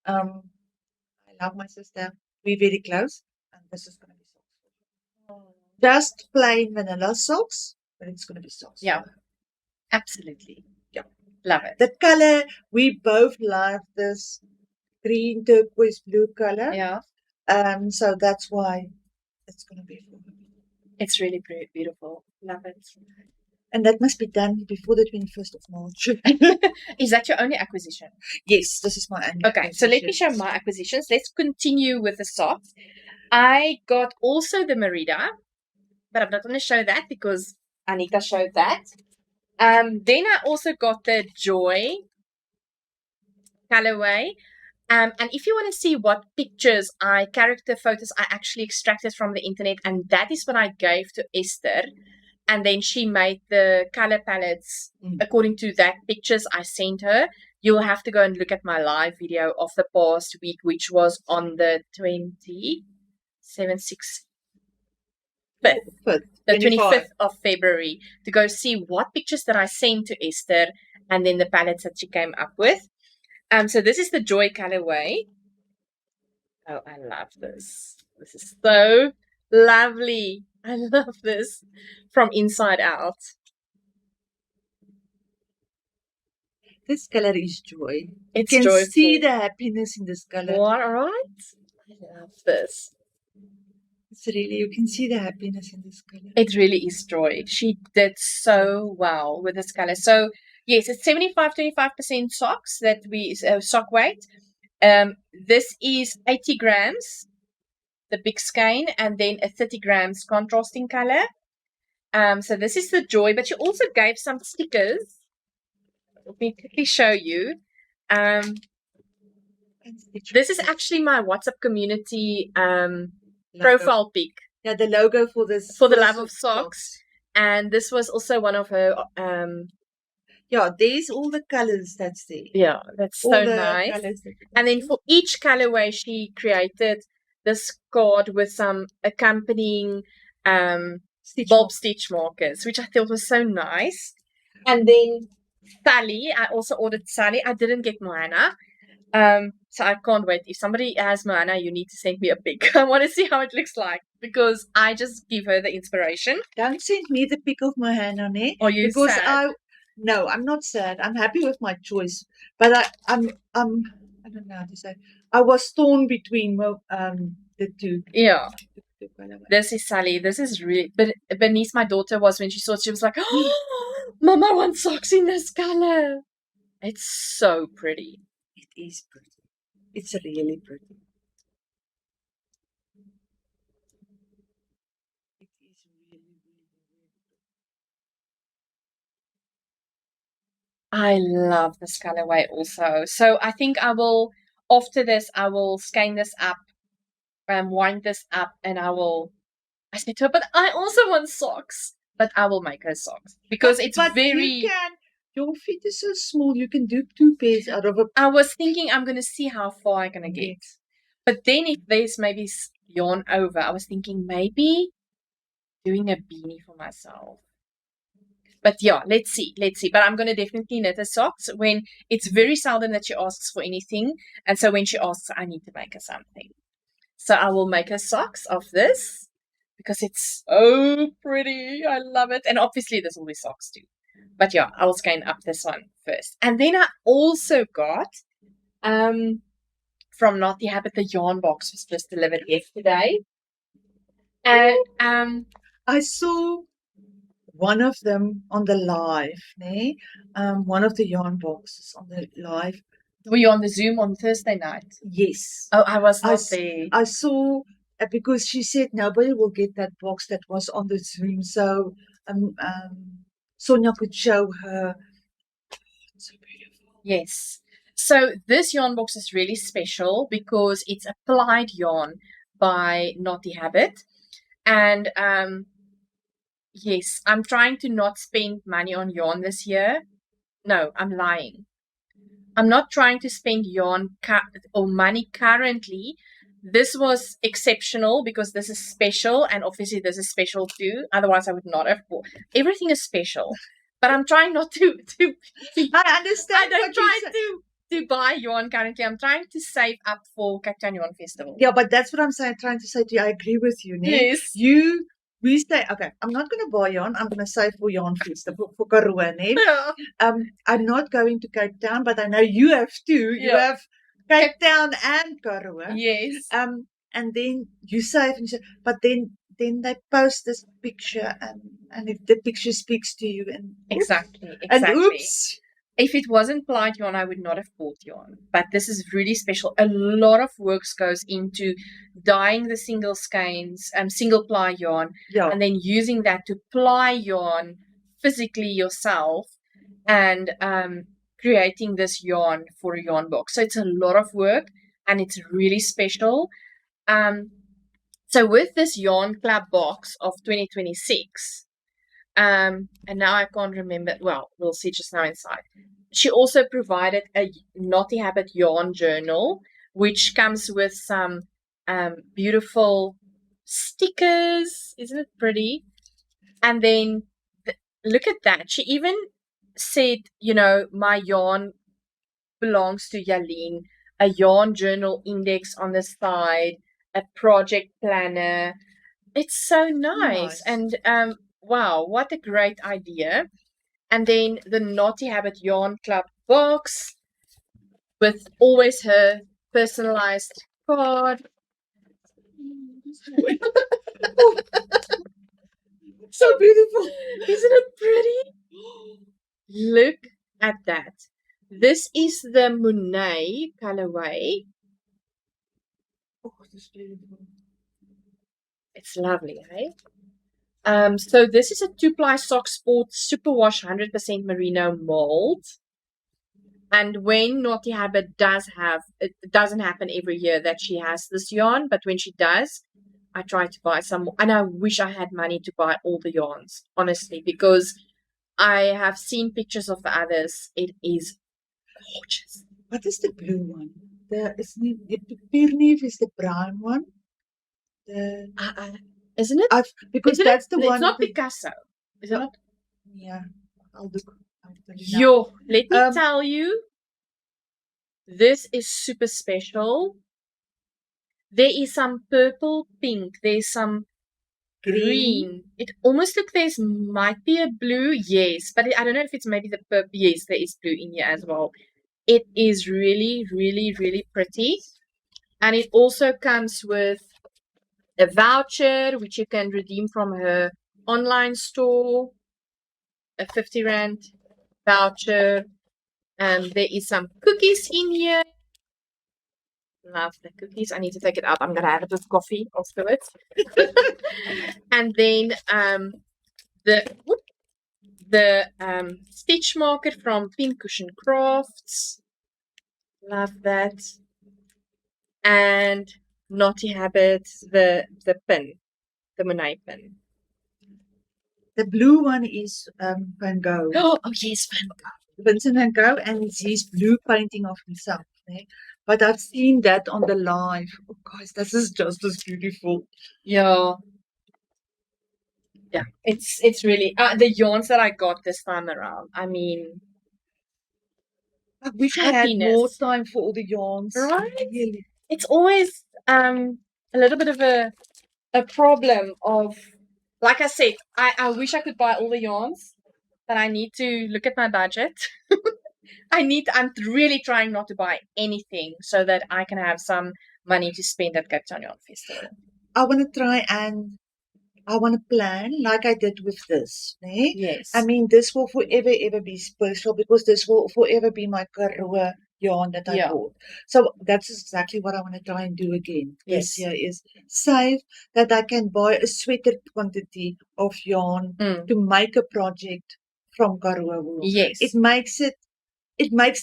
I love my sister. We're very close. And this is going to be socks. just plain vanilla socks, but it's going to be socks. Yeah. Absolutely. Yeah. Love it. The color, we both love this green, turquoise, blue color. Yeah. So that's why it's going to be for me. It's really beautiful. Love it. And that must be done before the 21st of March. Is that your only acquisition? Yes, this is my only Okay, so let me show my acquisitions. Let's continue with the socks. I got also the Merida, but I'm not going to show that because Anita showed that. Then I also got the Joy colorway. And if you want to see what pictures character photos I actually extracted from the internet, and that is what I gave to Esther. And then she made the color palettes according to that pictures I sent her. You'll have to go and look at my live video of the past week, which was on the 25th of February, to go see what pictures that I sent to Esther and then the palettes that she came up with. So this is the Joy colorway. Oh, I love this. This is so lovely. I love this from inside out. This color is joy. It's you can joyful. See the happiness in this color. All right. I love this. It's really, you can see the happiness in this color. It really is joy. She did so well with this color. So yes, it's 75-25% socks that we sock weight. This is 80 grams, the big skein, and then a 30 grams contrasting color. So this is the Joy, but she also gave some stickers. Let me quickly show you. This is actually my WhatsApp community profile pic. Yeah, the logo for this. For the Love of Socks. And this was also one of her. Yeah, there's all the colors that's there. Yeah, that's all so nice. And then for each colorway, she created this card with some accompanying bulb stitch markers, which I thought was so nice. And then Sally, I also ordered Sally. I didn't get Moana. So I can't wait. If somebody has Moana, you need to send me a pic. I want to see how it looks like because I just give her the inspiration. Don't send me the pic of Moana, ne? Are you because sad? No, I'm not sad. I'm happy with my choice. But I'm I don't know how to say. I was torn between the two. Yeah. This is Sally. This is really. But Bernice, my daughter, was when she saw it, she was like, "Oh, Mama wants socks in this color." It's so pretty. It is pretty. It's really pretty. It is really, really, really pretty. I love this colorway also. So I think after this, I will skein this up and wind this up, and I said to her, but I also want socks. But I will make her socks because it's very. Your feet is so small, you can do 2 pairs out of a. I was thinking I'm going to see how far I'm going to get. But then if there's maybe yarn over, I was thinking maybe doing a beanie for myself. But yeah, let's see. But I'm going to definitely knit her socks when it's very seldom that she asks for anything. And so when she asks, I need to make her something. So I will make her socks of this because it's so pretty. I love it. And obviously this will be socks too. But yeah, I will skein up this one first. And then I also got from Naughty Habit, the yarn box was just delivered yesterday. And I saw one of them on the live, ne? One of the yarn boxes on the live. Were you on the Zoom on Thursday night? Yes. Oh, I was not there. I saw because she said nobody will get that box that was on the Zoom. So Sonia could show her. It's so beautiful. Yes. So this yarn box is really special because it's applied yarn by Naughty Habit. And yes, I'm trying to not spend money on yarn this year. No, I'm lying. I'm not trying to spend yarn or money currently. This was exceptional because this is special, and obviously this is special too. Otherwise, I would not have bought. Everything is special, but I'm trying not to. I understand. I don't try to buy yarn currently. I'm trying to save up for Cape Town Yarn Festival. Yeah, but that's what I'm saying. Trying to say to you, I agree with you. Ne? Yes. You we say, okay, I'm not going to buy yarn. I'm going to save for yarn festival for Karoo, nee? I'm not going to Cape Town, but I know you have too. You Yeah. have Cape Town and Karoo. Yes. And then you save and you say, but then they post this picture and if the picture speaks to you and Exactly. and Exactly. oops. If it wasn't plied yarn, I would not have bought yarn. But this is really special. A lot of work goes into dyeing the single skeins, single ply yarn, Yeah. and then using that to ply yarn physically yourself and creating this yarn for a yarn box. So it's a lot of work and it's really special. So with this yarn club box of 2026, and now I can't remember. Well, we'll see just now inside. She also provided a Knotty Habit yarn journal, which comes with some beautiful stickers. Isn't it pretty? And then look at that. She even said, my yarn belongs to Yaleen, a yarn journal index on the side, a project planner. It's so nice. And wow, what a great idea. And then the Knotty Habit Yarn Club box with always her personalized card. So beautiful. Isn't it pretty? Look at that. This is the Monet colorway. Oh, this is beautiful. It's lovely, eh? So this is a 2-ply sock sport superwash 100% merino mold. And when Knotty Habit does have, it doesn't happen every year that she has this yarn, but when she does, I try to buy some more. And I wish I had money to buy all the yarns, honestly, because I have seen pictures of the others. It is gorgeous. What is the blue one? The Pierneef is the brown one. Isn't it? Because Isn't that's it? the one. It's not Picasso. Is it not? Yeah, I'll look. Yo, let me tell you, this is super special. There is some purple, pink. There's some green. It almost looks there's might be a blue. Yes, but I don't know if it's maybe the purple. Yes, there is blue in here as well. It is really, really, really pretty. And it also comes with a voucher, which you can redeem from her online store. A 50 Rand voucher. And there is some cookies in here. Love the cookies. I need to take it out. I'm gonna have it with coffee afterwards. And then the stitch marker from Pincushion Crafts. Love that. And Knotty Habit, the pin, the Monet pin. The blue one is Van Gogh. Oh yes, Van Gogh. Vincent Van Gogh, and it's his blue painting of himself. Eh? But I've seen that on the live. Oh, guys, this is just as beautiful. Yeah. Yeah, it's really the yarns that I got this time around. I mean, I wish I had more time for all the yarns. Right? Really. It's always a little bit of a problem of, like I said, I wish I could buy all the yarns, but I need to look at my budget. I'm really trying not to buy anything so that I can have some money to spend at Cape Town Yarn Festival. I want to try and I want to plan like I did with this. Nee? Yes. I mean, this will forever, ever be special because this will forever be my Karoo yarn that I bought. So that's exactly what I want to try and do again this year is save that I can buy a sweater quantity of yarn to make a project from Karoo wool. Yes. It makes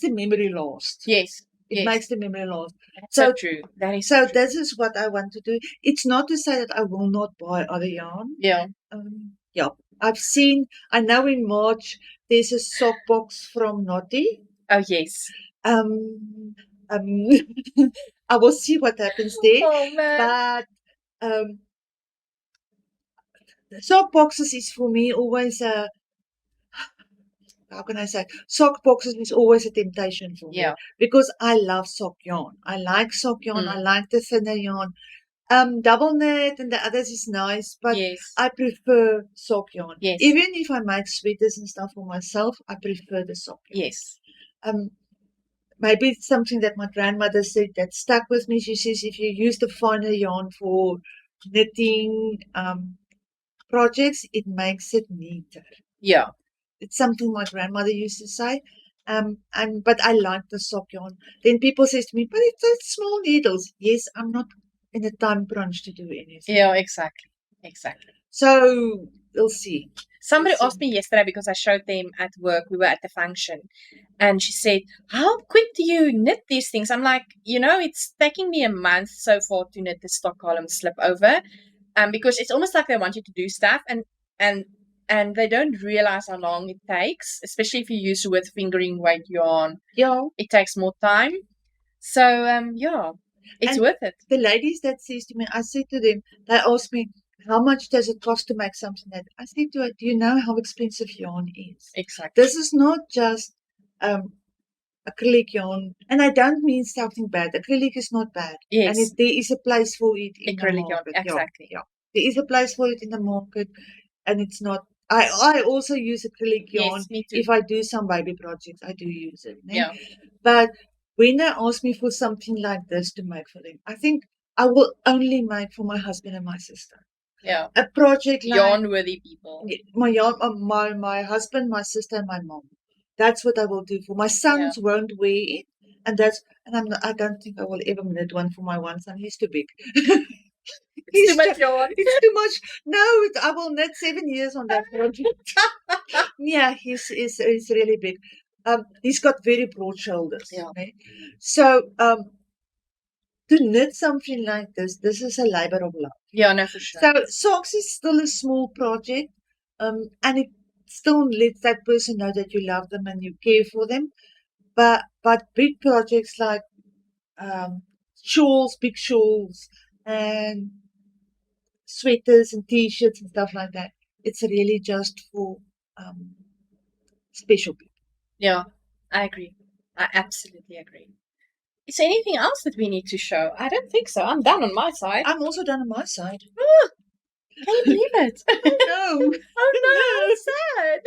the memory last. Yes. It makes the memory last. That's so true. That is so true. this is what I want to do. It's not to say that I will not buy other yarn. Yeah. I know in March there's a sock box from Knotty. Oh yes. I will see what happens there. Oh man. But the sock boxes is for me always a how can I say? Sock boxes is always a temptation for me because I love sock yarn. I like sock yarn. I like the thinner yarn. Double knit and the others is nice, but Yes. I prefer sock yarn. Yes. Even if I make sweaters and stuff for myself, I prefer the sock yarn. Yes. Maybe it's something that my grandmother said that stuck with me. She says if you use the finer yarn for knitting projects, it makes it neater. Yeah. It's something my grandmother used to say. But I like the sock yarn. Then people says to me, but it's small needles. Yes, I'm not in a time crunch to do anything. Yeah, exactly. Exactly. So we'll see. Somebody We'll asked me yesterday because I showed them at work. We were at the function, and she said, "How quick do you knit these things?" I'm like, it's taking me a month so far to knit the Stockholm slip over, because it's almost like they want you to do stuff, and they don't realize how long it takes, especially if you use it with fingering weight yarn. Yeah. It takes more time. So it's And worth it. the ladies that says to me, I said to them, they ask me, how much does it cost to make something that I said to her, do you know how expensive yarn is? Exactly. This is not just acrylic yarn, and I don't mean something bad. Acrylic is not bad. Yes. And there is a place for it in Acrylic the yarn, market. exactly. Yeah. There is a place for it in the market, and it's not. I also use acrylic yarn. Yes, me too. If I do some baby projects, I do use it. Yeah. But when they ask me for something like this to make for them, I think I will only make for my husband and my sister. Yeah. A project like Yarn-worthy people. my husband, my sister, and my mom. That's what I will do for my sons. Won't wear it, and I don't think I will ever knit one for my one son. He's too big. It's too much yarn. It's too much. No, I will knit 7 years on that project. Yeah, he's really big. He's got very broad shoulders. Yeah. Right? So to knit something like this is a labor of love. Yeah, no, for sure. So socks is still a small project, and it still lets that person know that you love them and you care for them. But big projects like shawls, big shawls, and sweaters and t-shirts and stuff like that, it's really just for special people. Yeah, I agree. I absolutely agree. Is there anything else that we need to show? I don't think so. I'm done on my side. I'm also done on my side. Can you believe it? No. Oh no, I'm sad.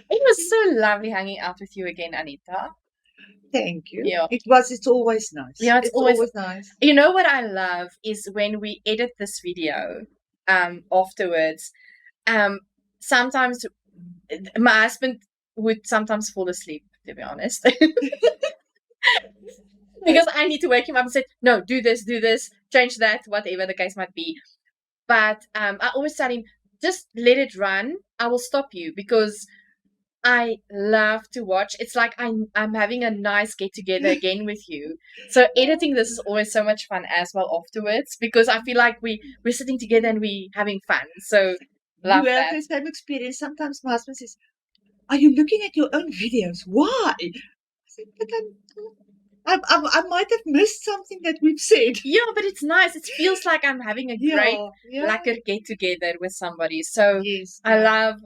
It was so lovely hanging out with you again, Anita. Thank you. Yeah. It's always nice. Yeah, it's always nice. You know what I love is when we edit this video afterwards. Sometimes my husband would sometimes fall asleep, to be honest. Because I need to wake him up and say, no, do this, change that, whatever the case might be. But I always tell him, just let it run. I will stop you because I love to watch. It's like I'm having a nice get together again with you. So editing this is always so much fun as well afterwards because I feel like we're sitting together and we're having fun. So love you that. have the same experience. Sometimes my husband says, "Are you looking at your own videos? Why?" I said, "But I might have missed something that we've said." Yeah, but it's nice. It feels like I'm having a great lekker get together with somebody. So yes, I love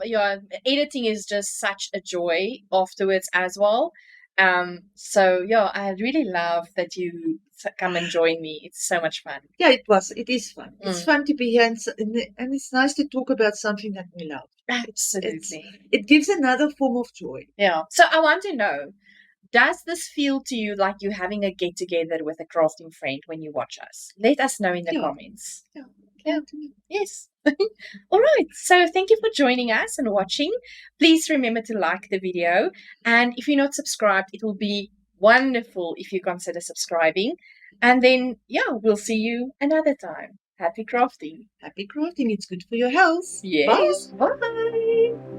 editing is just such a joy afterwards as well. So I really love that you come and join me. It's so much fun. Yeah, it is fun. It's fun to be here and it's nice to talk about something that we love. Absolutely. It gives another form of joy. Yeah. So I want to know, does this feel to you like you're having a get together with a crafting friend when you watch us? Let us know in the comments. Yeah. Yes. All right. So thank you for joining us and watching. Please remember to like the video. And if you're not subscribed, it will be wonderful if you consider subscribing. And then, we'll see you another time. Happy crafting. Happy crafting. It's good for your health. Yes. Bye.